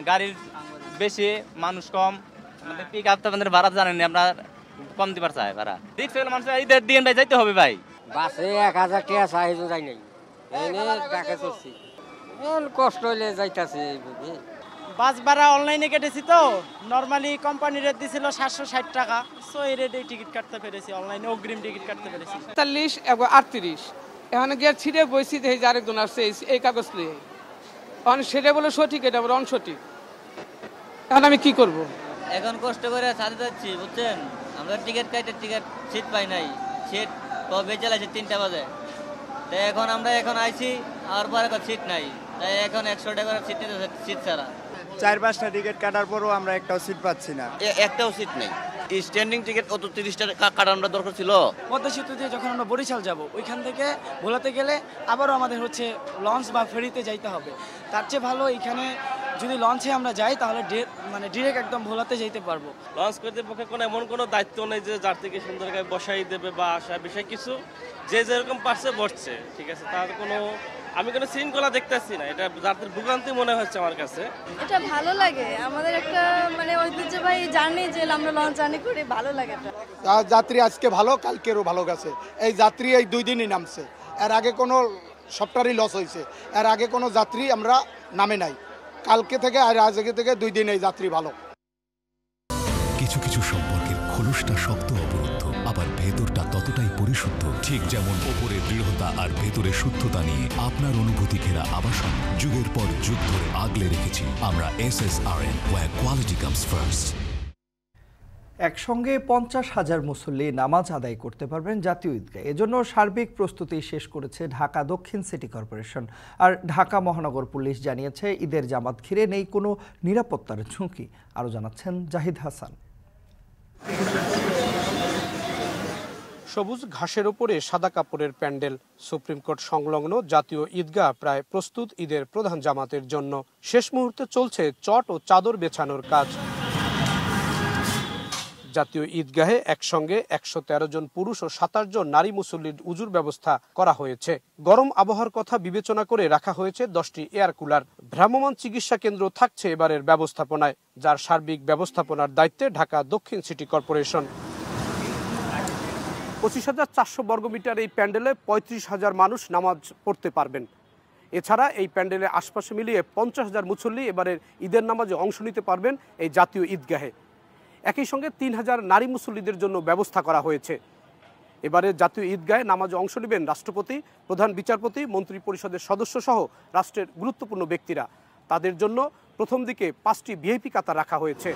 S23: গাড়ির বেশি, মানুষ কম, আমাদের পিক আপ তো আমাদের ভাড়া জানেন, আমরা কম দিবার চাই ভাড়া। রিক্স হলে মানুষ ঈদের দিন ভাই যাইতে হবে ভাই।
S24: বাসে 1000 টাকা সাইজও যাই নাই, এনে টাকা চলছি, কষ্ট হইলে যাইতাছে।
S8: বাস ভাড়া অনলাইনে কেটেছি তো, নর্মালি কোম্পানি রেট দিছিল 760 টাকা, সো এই রেটে টিকিট কাটতে পেরেছি, অনলাইনে অগ্রিম টিকিট কাটতে পেরেছি।
S25: 43 এবং 38 এখন গিয়ে ছিটে বইছি, দেখি আরেকজন আসছে এই কাগজ নিয়ে, এখন সেটা বলে সঠিক, এটা বলে অনসঠিক। এখন আমি কি করব?
S23: এখন কষ্ট করে সাথে যাচ্ছি, বুঝছেন, আমরা টিকিট সিট পাই নাই, সিট বেঁচে আছে 3টা বাজে। তাই এখন আইছি, আর পরে সিট নাই, তাই এখন 100 টাকা করে সিট নিতে, সিট ছাড়া
S26: 4-5টা টিকিট কাটার পরও আমরা একটাও সিট পাচ্ছি না,
S27: একটাও সিট নেই। স্ট্যান্ডিং টিকিট কত 30 টাকা কাটানোর দরকার ছিল।
S28: পদ্মা সেতু দিয়ে যখন আমরা বরিশাল যাব, ওইখান থেকে ভোলাতে গেলে আবারও আমাদের লঞ্চ বা ফেরিতে যাইতে হবে। তার চেয়ে ভালো এখানে যদি লঞ্চে আমরা যাই, তাহলে ডিরেক্ট একদম ভোলাতে যাইতে পারবো।
S29: লঞ্চ কর্তৃপক্ষের কোনো এমন কোনো দায়িত্ব নেই যে যাত্রীকে সুন্দর করে বসাই দেবে বা আসা বিষয় কিছু, যে যেরকম পারছে বসছে, ঠিক আছে, তার আমি কোনো শৃঙ্খলা দেখতেছি না। এটা যাত্রীর ভোগান্তি মনে হচ্ছে আমার কাছে।
S16: এটা ভালো লাগে, আমাদের একটা ঐতিহ্যবাহী জার্নি, যে আমরা লঞ্চ জার্নি করি, ভালো লাগে।
S9: যাত্রী আজকে ভালো, কালকেরও ভালো গেছে। এই যাত্রী এই 2 দিনই নামছে, এর আগে কোনো সবটারই লস হয়েছে, এর আগে কোনো যাত্রী আমরা নামে নাই। কালকে থেকে আর আজকে থেকে 2 দিন এই যাত্রী ভালো।
S30: কিছু কিছু সম্পর্কের খোলসটা শক্ত অবরুদ্ধ, আবার ভেতরটা ততটাই পরিশুদ্ধ। ঠিক যেমন ওপরের দৃঢ়তা আর ভেতরের শুদ্ধতা নিয়ে আপনার অনুভূতি ঘেরা আবাসন যুগের পর যুগ ধরে আগলে রেখেছি আমরা SSRN, where quality comes first।
S10: একসঙ্গে 50,000 মুসল্লি নামাজ আদায় করতে পারবেন জাতীয় ঈদগাহে। এজন্য সার্বিক প্রস্তুতি শেষ করেছে ঢাকা দক্ষিণ সিটি কর্পোরেশন। আর ঢাকা মহানগর পুলিশ জানিয়েছে, ঈদের জামাত ঘিরে নেই কোনো নিরাপত্তার ঝুঁকি। আরও জানাচ্ছেন জাহিদ হাসান।
S31: সবুজ ঘাসের উপরে সাদা কাপড়ের প্যান্ডেল, সুপ্রিম কোর্ট সংলগ্ন জাতীয় ঈদগাহ প্রায় প্রস্তুত ঈদের প্রধান জামাতের জন্য। শেষ মুহূর্তে চলছে চট ও চাদর বেছানোর কাজ। জাতীয় ঈদগাহে একসঙ্গে 113 জন পুরুষ ও 27 জন নারী মুসল্লির উজুর ব্যবস্থা করা হয়েছে। গরম আবহাওয়ার কথা বিবেচনা করে রাখা হয়েছে 10টি এয়ার কুলার। ভ্রাম্যমাণ চিকিৎসা কেন্দ্র থাকছে এবারের ব্যবস্থাপনায়, যার সার্বিক ব্যবস্থাপনার দায়িত্বে ঢাকা দক্ষিণ সিটি কর্পোরেশন। 25,400 বর্গমিটার এই প্যান্ডেলে 35,000 মানুষ নামাজ পড়তে পারবেন। এছাড়া এই প্যান্ডেলের আশপাশে মিলিয়ে 50,000 মুসল্লি এবারের ঈদের নামাজে অংশ নিতে পারবেন এই জাতীয় ঈদগাহে। একই সঙ্গে 3,000 নারী মুসল্লিদের জন্য ব্যবস্থা করা হয়েছে। এবারে জাতীয় ঈদগাহে নামাজে অংশ নেবেন রাষ্ট্রপতি, প্রধান বিচারপতি, মন্ত্রী পরিষদের সদস্য সহ রাষ্ট্রের গুরুত্বপূর্ণ ব্যক্তিরা। তাদের জন্য প্রথম দিকে 5টি ভিআইপি কাতার রাখা হয়েছে।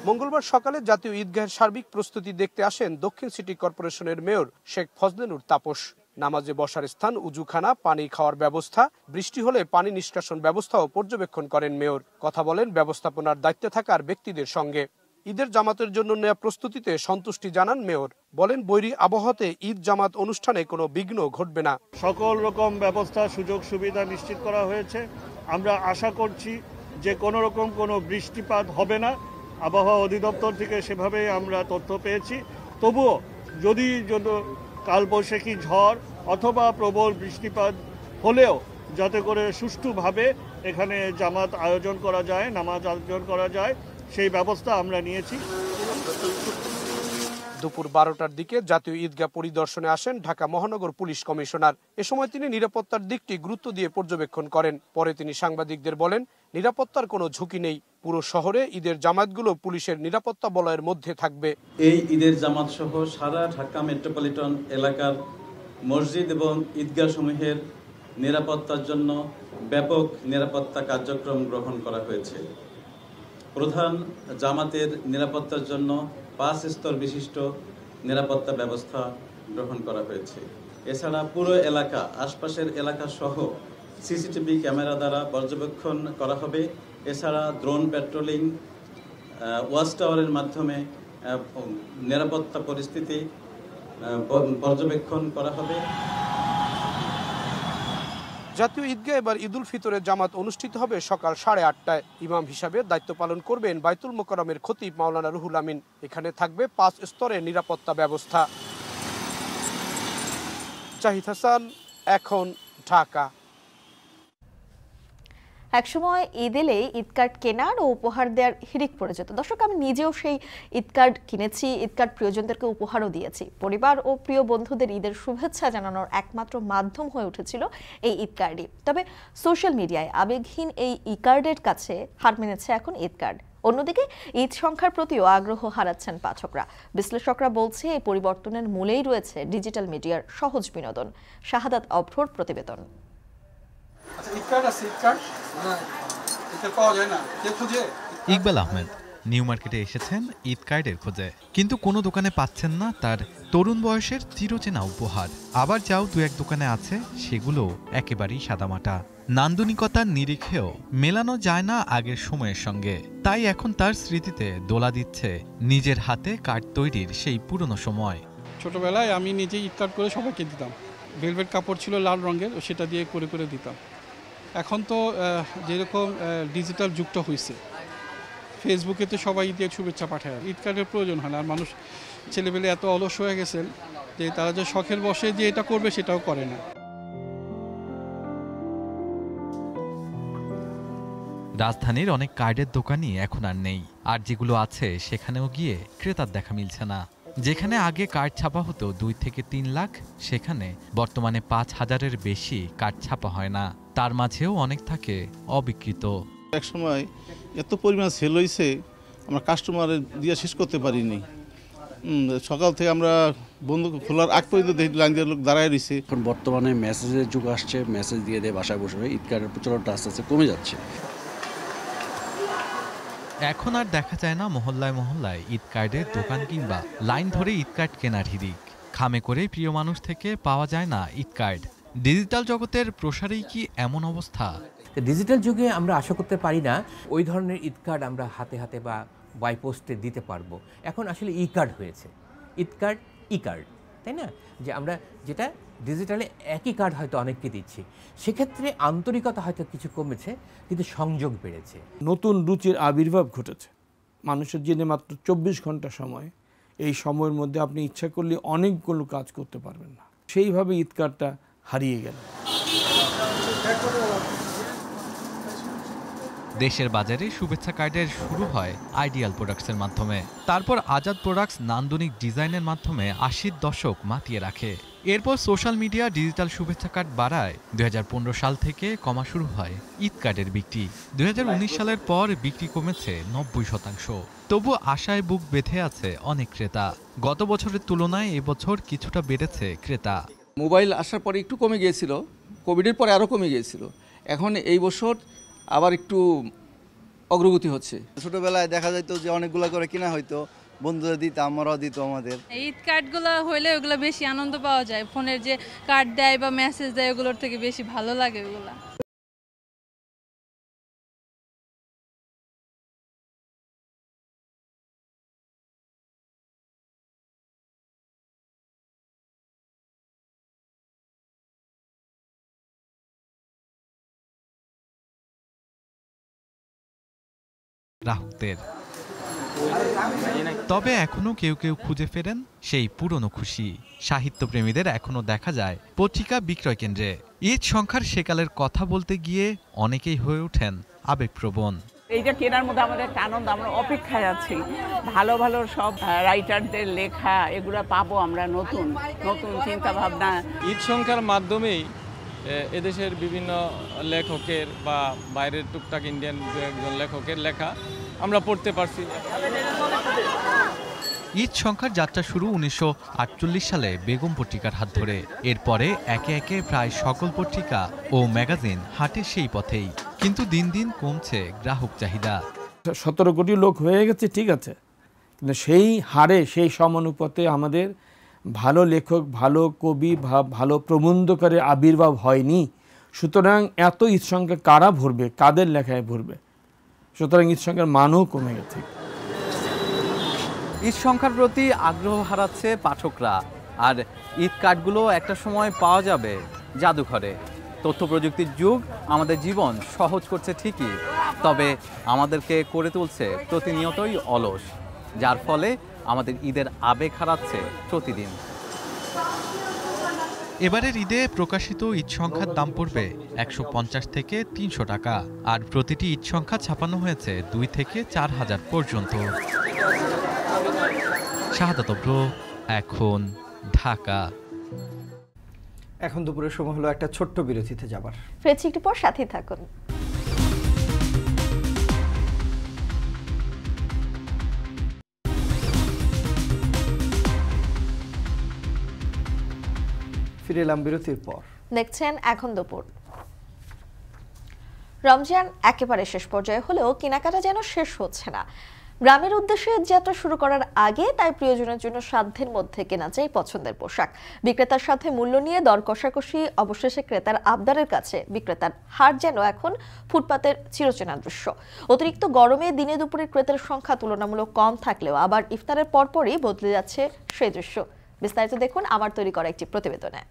S31: মঙ্গলবার সকালে জাতীয় ঈদগাহের সার্বিক প্রস্তুতি দেখতে আসেন দক্ষিণ সিটি কর্পোরেশনের মেয়র শেখ ফজলেনুর তাপস। নামাজে বসার স্থান, উজুখানা, পানি খাওয়ার ব্যবস্থা, বৃষ্টি হলে পানি নিষ্কাশন ব্যবস্থাও পর্যবেক্ষণ করেন মেয়র। কথা বলেন ব্যবস্থাপনার দায়িত্বে থাকার ব্যক্তিদের সঙ্গে। ঈদের জামাতের জন্য নেওয়া প্রস্তুতিতে সন্তুষ্টি জানান মেয়র। বলেন, বৈরী আবহাওয়াতে ঈদ জামাত অনুষ্ঠানে কোনো বিঘ্ন ঘটবে না।
S32: সকল রকম ব্যবস্থা, সুযোগ সুবিধা নিশ্চিত করা হয়েছে। আমরা আশা করছি যে কোনো রকম কোনো বৃষ্টিপাত হবে না। আবহাওয়া অধিদপ্তর থেকে সেভাবে আমরা তথ্য পেয়েছি। তবুও যদি কালবৈশাখী ঝড় অথবা প্রবল বৃষ্টিপাত হলেও যাতে করে সুষ্ঠুভাবে এখানে জামাত আয়োজন করা যায়, নামাজ আয়োজন করা যায়, সেই ব্যবস্থা আমরা নিয়েছি।
S31: দুপুর 12টার দিকে জাতীয় ঈদগাহ পরিদর্শনে আসেন ঢাকা মহানগর পুলিশ কমিশনার। এ সময় তিনি নিরাপত্তার দিকটি গুরুত্ব দিয়ে পর্যবেক্ষণ করেন। পরে তিনি সাংবাদিকদের বলেন, নিরাপত্তার কোনো ঝুঁকি নেই, পুরো শহরে ঈদের জামাতগুলো পুলিশের নিরাপত্তা বলয়ের মধ্যে থাকবে।
S1: এই ঈদের জামাত সহ সারা ঢাকা মেট্রোপলিটন এলাকার মসজিদ এবং ঈদগাহ সমূহের নিরাপত্তার জন্য ব্যাপক নিরাপত্তা কার্যক্রম গ্রহণ করা হয়েছে। প্রধান জামাতের নিরাপত্তার জন্য 5 স্তর বিশিষ্ট নিরাপত্তা ব্যবস্থা গ্রহণ করা হয়েছে। এছাড়া পুরো এলাকা, আশপাশের এলাকা সহ সিসিটিভি ক্যামেরা দ্বারা পর্যবেক্ষণ করা হবে। এছাড়া ড্রোন প্যাট্রোলিং, ওয়াচ টাওয়ারের মাধ্যমে নিরাপত্তা পরিস্থিতি পর্যবেক্ষণ করা হবে।
S31: জাতীয় ঈদগাহ এবার ঈদুল ফিতরের জামাত অনুষ্ঠিত হবে সকাল 8:30টায়। ইমাম হিসাবে দায়িত্ব পালন করবেন বাইতুল মোকাররমের খতিব মাওলানা রুহুল আমিন। এখানে থাকবে 5 স্তরের নিরাপত্তা ব্যবস্থা। জাহিদ হাসান, এখন ঢাকা।
S11: একসময় ঈদ এলেই ঈদ কার্ড কেনার ও উপহার দেওয়ার হিড়িক পড়ে যেত। দর্শক, আমি নিজেও সেই ঈদ কার্ড কিনেছি, ঈদ কার্ড প্রিয়জনদেরকে উপহারও দিয়েছি। পরিবার ও প্রিয় বন্ধুদের ঈদের শুভেচ্ছা জানানোর একমাত্র মাধ্যম হয়ে উঠেছিল এই ঈদ কার্ডই। তবে সোশ্যাল মিডিয়ায় আবেগহীন এই ই কার্ডের কাছে হার মেনেছে এখন ঈদ কার্ড। অন্যদিকে ঈদ সংখ্যার প্রতিও আগ্রহ হারাচ্ছেন পাঠকরা। বিশ্লেষকরা বলছে এই পরিবর্তনের মূলেই রয়েছে ডিজিটাল মিডিয়ার সহজ বিনোদন। শাহাদাত অভ্রর প্রতিবেদন।
S5: ইকবাল আহমেদ নিউ মার্কেটে এসেছেন ঈদ কার্ডের খোঁজে, কিন্তু কোনো দোকানে পাচ্ছেন না তার তরুণ বয়সের চিরচেনা উপহার। আবার যাও দু এক দোকানে আছে, সেগুলো একেবারেই সাদামাটা। নান্দনিকতার নিরিখেও মেলানো যায় না আগের সময়ের সঙ্গে। তাই এখন তার স্মৃতিতে দোলা দিচ্ছে নিজের হাতে কার্ড তৈরির সেই পুরনো সময়।
S12: ছোটবেলায় আমি নিজেই ঈদ কার্ড করে সবাইকে দিতাম। ভেলভেট কাপড় ছিল লাল রঙের, সেটা দিয়ে করে করে দিতাম। এখন তো যেরকম ডিজিটাল যুগটা হয়েছে, ফেসবুকে তো সবাই ঈদের শুভেচ্ছা পাঠায়। ঈদ কার্ডের প্রয়োজন হয় না। আর মানুষ, ছেলেবেলে এত অলস হয়ে গেছেন যে তারা যে শখের বসে যে এটা করবে সেটাও করে না।
S5: রাজধানীর অনেক কার্ডের দোকানই এখন আর নেই, আর যেগুলো আছে সেখানেও গিয়ে ক্রেতার দেখা মিলছে না। যেখানে আগে কার্ড ছাপা হতো 2 থেকে 3 লাখ, সেখানে বর্তমানে 5,000-এর বেশি কার্ড ছাপা হয় না। তার মাঝেও অনেক থাকে অবিকৃত।
S13: এক সময় এত পরিমাণ সেল হয়েছে, আমরা কাস্টমারের দিয়ে শেষ করতে পারিনি। সকাল থেকে আমরা বন্ধ খোলার আগ পর্যন্ত দেখি লাইন দিয়ে লোক দাঁড়ায় রয়েছে।
S14: এখন বর্তমানে মেসেজের যুগ আসছে, মেসেজ দিয়ে দিয়ে বাসায় বসে ঈদ কার্ডের প্রচলনটা আস্তে আস্তে কমে যাচ্ছে।
S5: এখন আর দেখা যায় না মহল্লায় মহল্লায় ঈদ কার্ডের দোকান কিংবা লাইন ধরে ঈদ কার্ড কেনার হিড়িক। খামে করে প্রিয় মানুষ থেকে পাওয়া যায় না ঈদ কার্ড। ডিজিটাল জগতের প্রসারেই কি এমন অবস্থা?
S15: ডিজিটাল যুগে আমরা আশা করতে পারি না ওই ধরনের ঈদ কার্ড আমরা হাতে হাতে বা বাই পোস্টে দিতে পারবো। এখন আসলে ই কার্ড হয়েছে, ঈদ কার্ড ই কার্ড, তাই না? যে আমরা যেটা ডিজিটালে একই কার্ড হয়তো অনেককে দিচ্ছি, সেক্ষেত্রে আন্তরিকতা হয়তো কিছু কমেছে, কিন্তু সংযোগ বেড়েছে।
S17: নতুন রুচির আবির্ভাব ঘটেছে মানুষের জন্য। মাত্র 24 ঘন্টা সময়, এই সময়ের মধ্যে আপনি ইচ্ছা করলে অনেকগুলো কাজ করতে পারবেন না। সেইভাবে ঈদ কার্ডটা হারিয়ে গেল।
S5: দেশের বাজারে শুভেচ্ছা কার্ডের শুরু হয় আইডিয়াল প্রোডাক্টসের মাধ্যমে, তারপর আজাদ প্রোডাক্টস নান্দনিক ডিজাইনের মাধ্যমে 80-র দশক মাতিয়ে রাখে। এরপর সোশ্যাল মিডিয়া ডিজিটাল শুভেচ্ছা কার্ড বাড়ায়। 2015 সাল থেকে কমা শুরু হয় ঈদ কার্ডের বিক্রি। 2019 সালের পর বিক্রি কমেছে 90%। তবু আশায় বুক বেঁধে আছে অনেক ক্রেতা। গত বছরের তুলনায় এবছর কিছুটা বেড়েছে ক্রেতা।
S18: মোবাইল আসার পরে একটু কমে গিয়েছিল, কোভিডের পরে আরও কমে গিয়েছিল। এখন এই বছর আবার একটু অগ্রগতি হচ্ছে।
S19: ছোটবেলায় দেখা যেত যে অনেকগুলো করে কিনা হয়তো, বন্ধুরা দিত, আমরাও দিত আমাদের।
S20: ঈদ কার্ডগুলো হইলে ওগুলো বেশি আনন্দ পাওয়া যায়। ফোনের যে কার্ড দেয় বা মেসেজ দেয় ওগুলোর থেকে বেশি ভালো লাগে ওগুলা।
S5: গ্রাহকদের তবে এখনো কেউ কেউ খুঁজে ফেরেন সেই পুরনো খুশি। সাহিত্যপ্রেমীদের এখনো দেখা যায় পত্রিকা বিক্রয় কেন্দ্রে। ঈদ সংখ্যার সেকালের কথা বলতে গিয়ে অনেকেই হয়ে ওঠেন আবেগপ্রবণ।
S2: এইটা কেনার মধ্যে আমাদের একটা আনন্দ, আমরা অপেক্ষায় আছি। ভালো ভালো সব রাইটারদের লেখা এগুলো পাবো আমরা, নতুন নতুন চিন্তা ভাবনা।
S3: ঈদ সংখ্যার মাধ্যমেই এদেশের বিভিন্ন লেখকের বা বাইরের টুকটাক ইন্ডিয়ান একজন লেখকের লেখা আমরা পড়তে পারছি।
S5: ঈদ সংখ্যার যাত্রা শুরু 1948 সালে বেগম পত্রিকার হাত ধরে। এরপরে একে একে প্রায় সকল পত্রিকা ও ম্যাগাজিন হাঁটে সেই পথেই। কিন্তু দিন দিন কমছে গ্রাহক চাহিদা।
S17: 17 কোটি লোক হয়ে গেছে, ঠিক আছে, কিন্তু সেই হারে সেই সমানুপাতে আমাদের ভালো লেখক, ভালো কবি, ভালো প্রবন্ধকারের আবির্ভাব হয়নি। সুতরাং এত ঈদ সংখ্যা কারা ভরবে, কাদের লেখায় ভরবে? সুতরাং ঈদ সংখ্যার মানও কমে গেছে।
S5: ঈদ সংখ্যার প্রতি আগ্রহ হারাচ্ছে পাঠকরা। আর ঈদ কার্ডগুলো একটা সময় পাওয়া যাবে জাদুঘরে। তথ্য প্রযুক্তির যুগ আমাদের জীবন সহজ করছে ঠিকই, তবে আমাদেরকে করে তুলছে প্রতিনিয়তই অলস, যার ফলে আমাদের ঈদের আবেগ হারাচ্ছে প্রতিদিন। এবারের ঈদে প্রকাশিত ঈদ সংখ্যার দাম পড়বে 150 থেকে 300 টাকা। আর প্রতিটি ঈদ সংখ্যা ছাপানো হয়েছে 2 থেকে 4000 পর্যন্ত। শাহাদাত অব্র, এখন, ঢাকা।
S10: এখন দুপুরের সময় হলো একটা ছোট্ট বিরতিতে যাবার।
S11: ফিরছি একটু পর, সাথেই থাকুন।
S10: ফিরে এলাম বিরতির পর।
S11: দেখছেন এখন দুপুর। রমজান একেবারে শেষ পর্যায়ে হলেও কেনাকাটা যেন শেষ হচ্ছে না। গ্রামের উদ্দেশ্যে যাত্রা শুরু করার আগে তাই প্রিয়জনের জন্য সাধ্যের মধ্যে কেনা চাই পছন্দের পোশাক। বিক্রেতার সাথে মূল্য নিয়ে দর কষাকষি, অবশেষে ক্রেতার আবদারের কাছে বিক্রেতার হার যেন এখন ফুটপাতের চিরচেনা দৃশ্য। অতিরিক্ত গরমে দিনে দুপুরে ক্রেতার সংখ্যা তুলনামূলক কম থাকলেও আবার ইফতারের পরপরই বদলে যাচ্ছে সেই দৃশ্য। বিস্তারিত দেখুন আমার তৈরি করা একটি প্রতিবেদনে।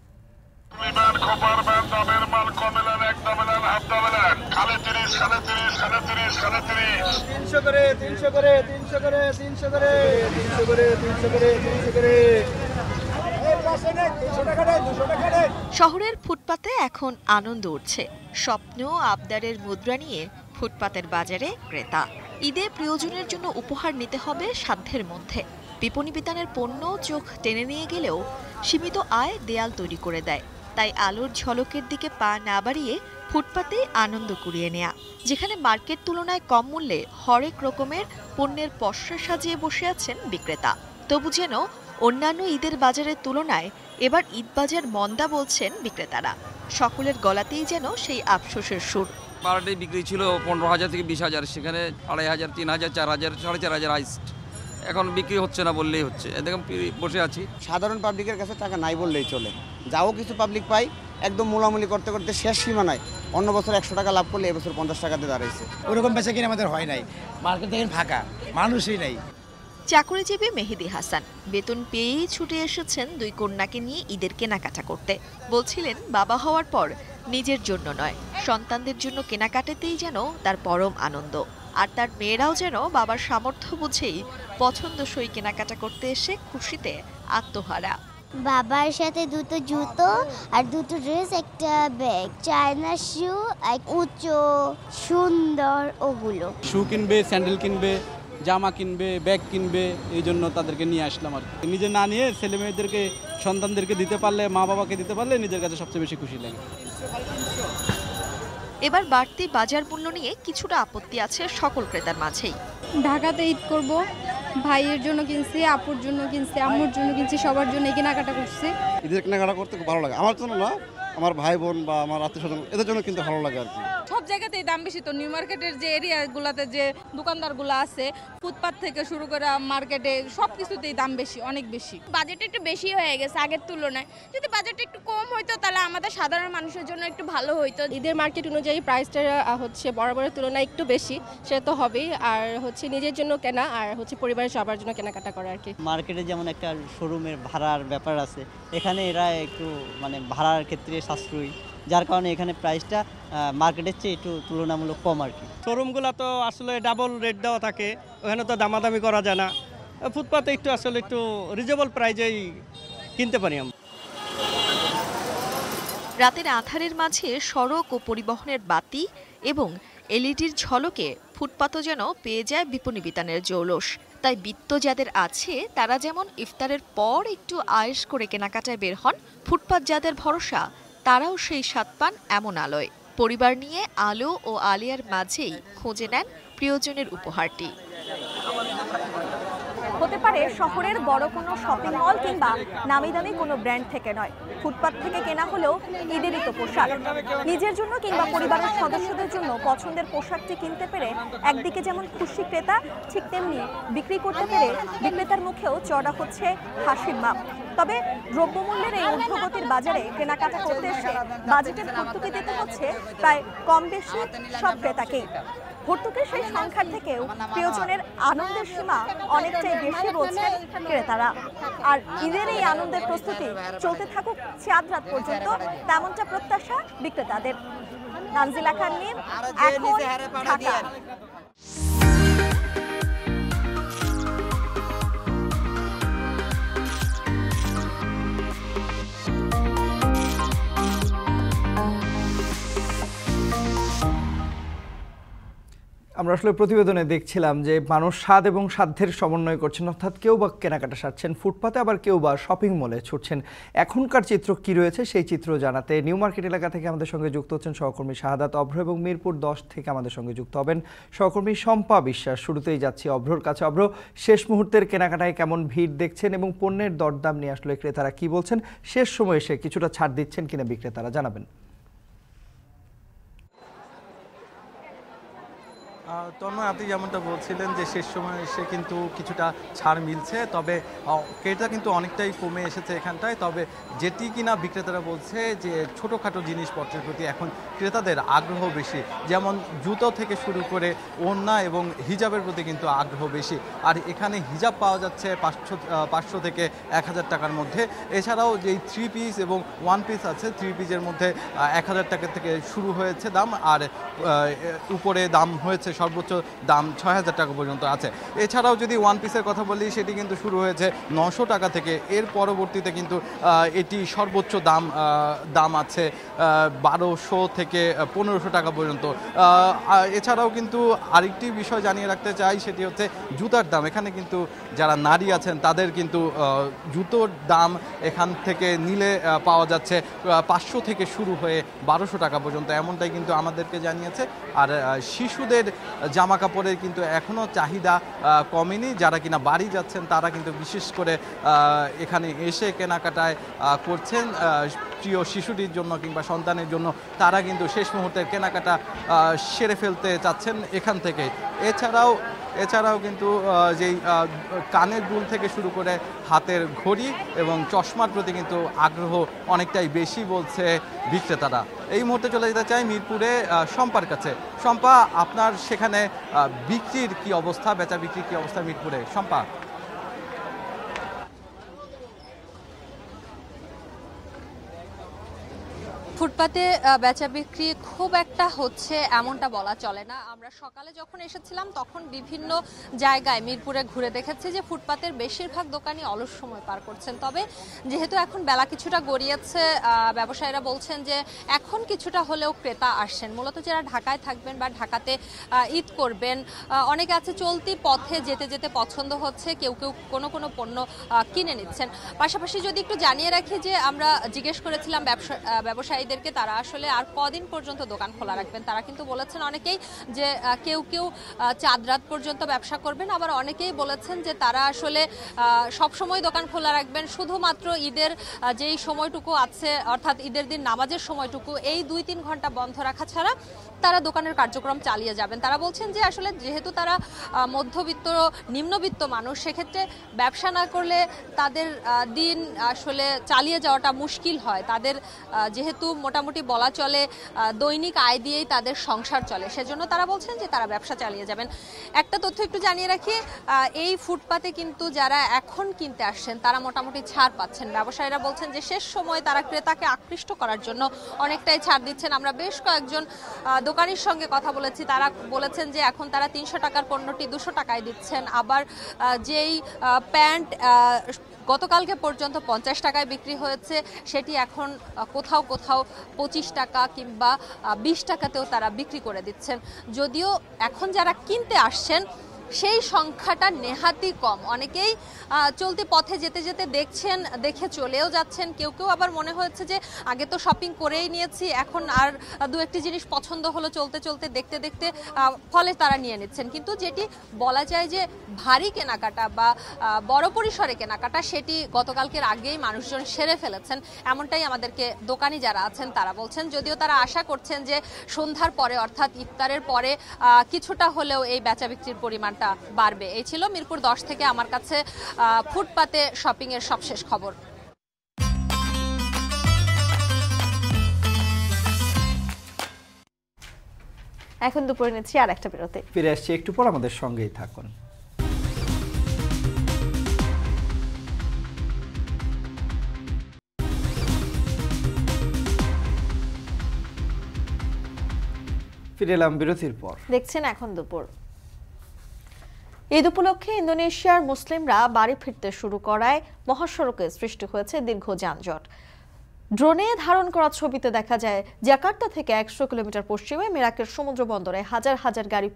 S11: শহরের ফুটপাতে এখন আনন্দ উঠছে। স্বপ্ন আবদারের মুদ্রা নিয়ে ফুটপাতের বাজারে ক্রেতা। ঈদে প্রিয়জনের জন্য উপহার নিতে হবে সাধ্যের মধ্যে। বিপণী বিতানের পণ্য চোখ টেনে নিয়ে গেলেও সীমিত আয় দেয়াল তৈরি করে দেয়। তাই আলোর ঝলকের দিকে পা না বাড়িয়ে ফুটপাতে আনন্দ কুড়িয়ে নেয়া। যেখানে মার্কেট তুলনায় কম মূল্যে হরেক রকমের পণ্যের পসরা সাজিয়ে বসে আছেন বিক্রেতা। তবু যেন অন্যান্য ঈদের বাজারের তুলনায় এবার ঈদ বাজার মন্দা বলছেন বিক্রেতারা। সকলের গলাতেই যেন সেই আফসোসের সুর।
S4: পার ডে বিক্রি ছিল 15,000 থেকে 20,000, সেখানে 2,500, 3,000, 4,000, 4,500 হাইস্ট। এখন বিক্রি হচ্ছে না বললেই হচ্ছে, এরকম বসে আছি।
S6: সাধারণ পাবলিকের কাছে টাকা নাই বললেই চলে। যাও কিছু পাবলিক পাই, একদম মোলামুলি করতে করতে শেষ সীমানায়। অন্য বছর 100 টাকা লাভ করলে এবছর 50 টাকাতে দাঁড়াইছে। ওরকম বেচা কিনে আমাদের হয় নাই, মার্কেট দেখেন ফাঁকা, মানুষই নাই।
S11: চাকরিজীবী মেহেদি হাসান বেতন পেয়েই ছুটে এসেছেন 2 কন্যাকে নিয়ে ঈদের কেনাকাটা করতে। বলছিলেন বাবা হওয়ার পর নিজের জন্য নয়, সন্তানদের জন্য কেনাকাটাতেই যেন তার পরম আনন্দ। আর তার মেয়েরাও যেন বাবার সামর্থ্য বুঝেই পছন্দসই কেনাকাটা করতে এসে খুশিতে আত্মহারা।
S7: বাবার সাথে 2টো জুতো আর 2টো ড্রেস, একটা ব্যাগ, চায়না শু, এক উঁচু সুন্দর ওগুলো।
S8: শু কিনবে, স্যান্ডেল কিনবে, জামা কিনবে, ব্যাগ কিনবে, এই জন্য তাদেরকে নিয়ে আসলাম। আর নিজে না নিয়ে ছেলে মেয়েদেরকে, সন্তানদেরকে দিতে পারলে, মা বাবাকে দিতে পারলে নিজের কাছে সবচেয়ে বেশি খুশি লাগে।
S11: এবার বাড়তি বাজার মূল্য নিয়ে কিছুটা আপত্তি আছে সকল ক্রেতার মাঝেই।
S16: ঢাকাতে ঈদ করব, ভাইয়ের জন্য কিনছি, আপুর জন্য কিনছি, আম্মুর জন্য কিনছি, সবার জন্য কেনাকাটা করছি।
S6: ঈদের কেনাকাটা করতে খুব ভালো লাগে, আমার জন্য না, আমার ভাই বোন বা আমার আত্মীয় স্বজন এদের জন্য কিন্তু ভালো লাগে আর কি।
S20: সব জায়গাতেই দাম বেশি তো। নিউ মার্কেটের যে এরিয়াগুলোতে যে দোকানদারগুলো আছে, ফুটপাত থেকে শুরু করে মার্কেটে সব কিছুতেই দাম বেশি, অনেক বেশি।
S21: বাজেট একটু বেশি হয়ে গেছে আগের তুলনায়। যদি বাজেটটা একটু কম হইতো তাহলে আমাদের সাধারণ মানুষের জন্য একটু ভালো হইতো।
S16: ঈদের মার্কেট অনুযায়ী প্রাইসটা হচ্ছে বরাবরের তুলনায় একটু বেশি, সেটা তো হবেই। আর হচ্ছে নিজের জন্য কেনা আর হচ্ছে পরিবারের সবার জন্য কেনাকাটা করা আর কি।
S22: মার্কেটে যেমন একটা শোরুমের ভাড়ার ব্যাপার আছে, এখানে এরা একটু মানে ভাড়ার ক্ষেত্রে সাশ্রয়ী
S1: যার কারণে এখানে প্রাইসটা মার্কেটের চেয়ে একটু তুলনামূলক কম আর কি।
S9: শোরুমগুলো তো আসলে ডাবল রেট দেওয়া থাকে, ওখানে তো দামাদামি করা যায় না। ফুটপাতে একটু আসলে একটু রিজনেবল প্রাইজেই কিনতে পারি আমরা।
S11: রাতের আঁধারের মাঝে সড়ক ও পরিবহনের বাতি এবং এলইডির ঝলকে ফুটপাতও যেন পেয়ে যায় বিপণী বিতানের জৌলস। তাই বিত্ত যাদের আছে তারা যেমন ইফতারের পর একটু আয়েশ করে কেনাকাটায় বের হন, ফুটপাত যাদের ভরসা তারাও সেই স্বাদ পান এমন আলোয়। পরিবার নিয়ে আলো ও আলিয়ার মাঝেই খুঁজে নেন প্রিয়জনের উপহারটি।
S22: হতে পারে শহরের বড় কোনো শপিং মল কিংবা নামি দামি কোনো ব্র্যান্ড থেকে নয়, ফুটপাত থেকে কেনা হলেও ঈদেরই তো পোশাক। নিজের জন্য কিংবা পরিবারের সদস্যদের জন্য পছন্দের পোশাকটি কিনতে পেরে একদিকে যেমন খুশি ক্রেতা, ঠিক তেমনি বিক্রি করতে পেরে বিক্রেতার মুখেও চড়া হচ্ছে হাসির মাপ। তবে দ্রব্যমূল্যের এই ঊর্ধ্বগতির বাজারে কেনাকাটা করতে এসে বাজেটের ভর্তুকি দিতে হচ্ছে প্রায় কম বেশি সব ক্রেতাকেই। ভর্তুকির সেই সংখ্যার থেকেও প্রিয়জনের আনন্দের সীমা অনেকটাই বেশি বলছেন ক্রেতারা। আর ঈদের এই আনন্দের প্রস্তুতি চলতে থাকুক চাঁদ রাত পর্যন্ত, তেমনটা প্রত্যাশা বিক্রেতাদের। তানজিলা খান মিম, এখন ঢাকা।
S10: আমরা আসলে প্রতিবেদনে দেখছিলাম যে মানুষ স্বাদ এবং সাধ্যের সমন্বয় করছেন, অর্থাৎ কেউ বা কেনাকাটা সারছেন ফুটপাতে, আবার কেউ বা শপিং মলে ছুটছেন। এখনকার চিত্র কি রয়েছে সেই চিত্র জানাতে নিউ মার্কেট এলাকা থেকে আমাদের সঙ্গে যুক্ত হচ্ছেন সহকর্মী শাহাদাত অভ্র, এবং মিরপুর 10 থেকে আমাদের সঙ্গে যুক্ত হবেন সহকর্মী শম্পা বিশ্বাস। শুরুতেই যাচ্ছি অভ্রর কাছে। অভ্র, শেষ মুহূর্তের কেনাকাটায় কেমন ভিড় দেখছেন এবং পণ্যের দরদাম নিয়ে আসলে ক্রেতারা কি বলছেন? শেষ সময়ে এসে কিছুটা ছাড় দিচ্ছেন কিনা বিক্রেতারা, জানাবেন।
S23: তন্ময়, আপনি যেমনটা বলছিলেন যে শেষ সময় এসে কিন্তু কিছুটা ছাড় মিলছে, তবে ক্রেতা কিন্তু অনেকটাই কমে এসেছে এখানটায়। তবে যেটি কিনা বিক্রেতারা বলছে যে ছোটোখাটো জিনিসপত্রের প্রতি এখন ক্রেতাদের আগ্রহ বেশি, যেমন জুতো থেকে শুরু করে ওড়না এবং হিজাবের প্রতি কিন্তু আগ্রহ বেশি। আর এখানে হিজাব পাওয়া যাচ্ছে 500 থেকে 1000 টাকার মধ্যে। এছাড়াও যেই 3 পিস এবং 1 পিস আছে, 3 পিসের মধ্যে 1000 টাকা থেকে শুরু হয়েছে দাম, আর উপরে দাম হয়েছে সর্বোচ্চ দাম 6000 টাকা পর্যন্ত আছে। এছাড়াও যদি 1 পিসের কথা বলি, সেটি কিন্তু শুরু হয়েছে 900 টাকা থেকে। এর পরবর্তীতে কিন্তু এটি সর্বোচ্চ দাম আছে 1200 থেকে 1500 টাকা পর্যন্ত। এছাড়াও কিন্তু আরেকটি বিষয় জানিয়ে রাখতে চাই, সেটি হচ্ছে জুতার দাম। এখানে কিন্তু যারা নারী আছেন তাদের কিন্তু জুতোর দাম এখান থেকে নিলে পাওয়া যাচ্ছে 500 থেকে শুরু হয়ে 1200 টাকা পর্যন্ত, এমনটাই কিন্তু আমাদেরকে জানিয়েছে। আর শিশুদের জামা কাপড়ের কিন্তু এখনও চাহিদা কমেনি। যারা কিনা বাড়ি যাচ্ছেন তারা কিন্তু বিশেষ করে এখানে এসে কেনাকাটায় করছেন প্রিয় শিশুটির জন্য কিংবা সন্তানের জন্য। তারা কিন্তু শেষ মুহূর্তের কেনাকাটা সেরে ফেলতে চাচ্ছেন এখান থেকে। এছাড়াও কিন্তু যেই কানের দুল থেকে শুরু করে হাতের ঘড়ি এবং চশমার প্রতি কিন্তু আগ্রহ অনেকটাই বেশি বলছে বিক্রেতারা। এই মুহূর্তে চলে যেতে চাই মিরপুরে শম্পার কাছে। শম্পা, আপনার সেখানে বিক্রির কি অবস্থা, বেচা বিক্রির কি অবস্থা মিরপুরে? শম্পা।
S24: ফুটপাতে বেচা বিক্রি খুব একটা হচ্ছে এমনটা বলা চলে না। আমরা সকালে যখন এসেছিলাম তখন বিভিন্ন জায়গায় মিরপুরে ঘুরে দেখেছি যে ফুটপাতের বেশিরভাগ দোকানই অলস সময় পার করছেন। তবে যেহেতু এখন বেলা কিছুটা গড়িয়েছে, ব্যবসায়ীরা বলছেন যে এখন কিছুটা হলেও ক্রেতা আসছেন। মূলত যারা ঢাকায় থাকবেন বা ঢাকাতে ঈদ করবেন, অনেকে আছে চলতি পথে যেতে যেতে পছন্দ হচ্ছে, কেউ কেউ কোনো পণ্য কিনে নিচ্ছেন। পাশাপাশি যদি একটু জানিয়ে রাখি যে আমরা জিজ্ঞেস করেছিলাম ব্যবসায়ী, তারা আসলে আর কদিন পর্যন্ত দোকান খোলা রাখবেন। তারা কিন্তু বলেছেন অনেকেই যে কেউ চাঁদ রাত পর্যন্ত ব্যবসা করবেন, আবার অনেকেই বলেছেন যে তারা আসলে সব সময় দোকান খোলা রাখবেন, শুধুমাত্র ঈদের যেই সময়টুকু আছে অর্থাৎ ঈদের দিন নামাজের সময়টুকু এই 2-3 ঘন্টা বন্ধ রাখা ছাড়া তারা দোকানের কার্যক্রম চালিয়ে যাবেন। তারা বলছেন যে আসলে যেহেতু তারা মধ্যবিত্ত নিম্নবিত্ত মানুষ, সেক্ষেত্রে ব্যবসা না করলে তাদের দিন আসলে চালিয়ে যাওয়াটা মুশকিল হয়। তাদের যেহেতু মোটামুটি বলা চলে দৈনিক আয় দিয়েই তাদের সংসার চলে, সেজন্য তারা বলছেন যে তারা ব্যবসা চালিয়ে যাবেন। একটা তথ্য একটু জানিয়ে রাখি, এই ফুটপাতে কিন্তু যারা এখন কিনতে আসছেন তারা মোটামুটি ছাড় পাচ্ছেন। ব্যবসায়ীরা বলছেন যে শেষ সময় তারা ক্রেতাকে আকৃষ্ট করার জন্য অনেকটাই ছাড় দিচ্ছেন। আমরা বেশ কয়েকজন দোকানির সঙ্গে কথা বলেছি, তারা বলেছেন যে এখন তারা 300 টাকার পণ্যটি 200 টাকায় দিচ্ছেন। আবার যেই প্যান্ট গতকালকে পর্যন্ত 50 টাকায় বিক্রি হয়েছে সেটি এখন কোথাও কোথাও 25 টাকা কিংবা 20 টাকাতেও তারা বিক্রি করে দিচ্ছেন। যদিও এখন যারা কিনতে আসছেন সেই সংখ্যাটা নেহাতি কম। অনেকেই চলতি পথে যেতে যেতে দেখছেন, দেখে চলেও যাচ্ছেন। কেউ কেউ আবার মনে হয়েছে যে আগে তো শপিং করেই নিয়েছি, এখন আর দু একটি জিনিস পছন্দ হলো চলতে চলতে দেখতে দেখতে, ফলে তারা নিয়ে নিচ্ছেন। কিন্তু যেটি বলা যায় যে ভারী কেনাকাটা বা বড় পরিসরে কেনাকাটা সেটি গতকালকের আগেই মানুষজন সেরে ফেলেছেন, এমনটাই আমাদেরকে দোকানি যারা আছেন তারা বলছেন। যদিও তারা আশা করছেন যে সন্ধ্যার পরে অর্থাৎ ইফতারের পরে কিছুটা হলেও এই বেচা বিক্রির পরিমাণ বাড়বে। এই ছিল মিরপুর 10 থেকে আমার কাছে ফুটপাতে শপিং এর সবশেষ খবর।
S11: এখন দুপুরে নিচ্ছি আর একটা বিরতি,
S10: ফিরে আসছি একটু পর, আমাদের সঙ্গেই থাকুন। ফিরে এলাম বিরতির পর।
S11: দেখছেন এখন দুপুর। ঈদ উপলক্ষে ইন্দোনেশিয়ার মুসলিমরা বাড়ি ফিরতে শুরু করায় মহাসড়কে সৃষ্টি হয়েছে দীর্ঘ যানজট। ড্রোনে ধারণ করা ছবিতে দেখা যায় জাকার্তা থেকে 100 কিলোমিটার পশ্চিমে মেরাকের সমুদ্র বন্দরে হাজার হাজার গাড়ি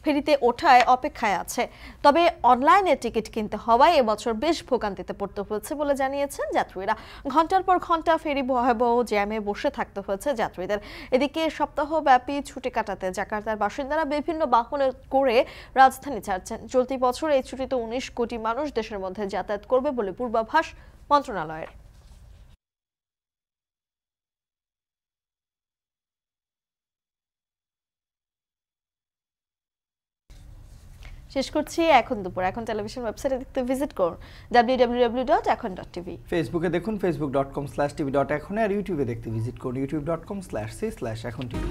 S11: ফেরিতে ওঠায় অপেক্ষায় আছে। তবে অনলাইনে টিকিট কিনতে হওয়ায় এবছর বেশ ভোগান্তিতে পড়তে হয়েছে বলে জানিয়েছেন যাত্রীরা। ঘন্টার পর ঘন্টা ফেরি ভয়াবহ জ্যামে বসে থাকতে হয়েছে যাত্রীদের। এদিকে সপ্তাহব্যাপী ছুটি কাটাতে জাকার্তার বাসিন্দারা বিভিন্ন বাহনে করে রাজধানী ছাড়ছেন। চলতি বছর এই ছুটিতে 19 কোটি মানুষ দেশের মধ্যে যাতায়াত করবে বলে পূর্বাভাস মন্ত্রণালয়ের। শেষ করছি এখন দুপুর। এখন টেলিভিশন ওয়েবসাইটে দেখতে ভিজিট করুন www.ekhon.tv।
S10: ফেসবুকে দেখুন facebook.com/tv.ekhon, আর ইউটিউবে দেখতে ভিজিট করুন youtube.com/c/ekhon tv।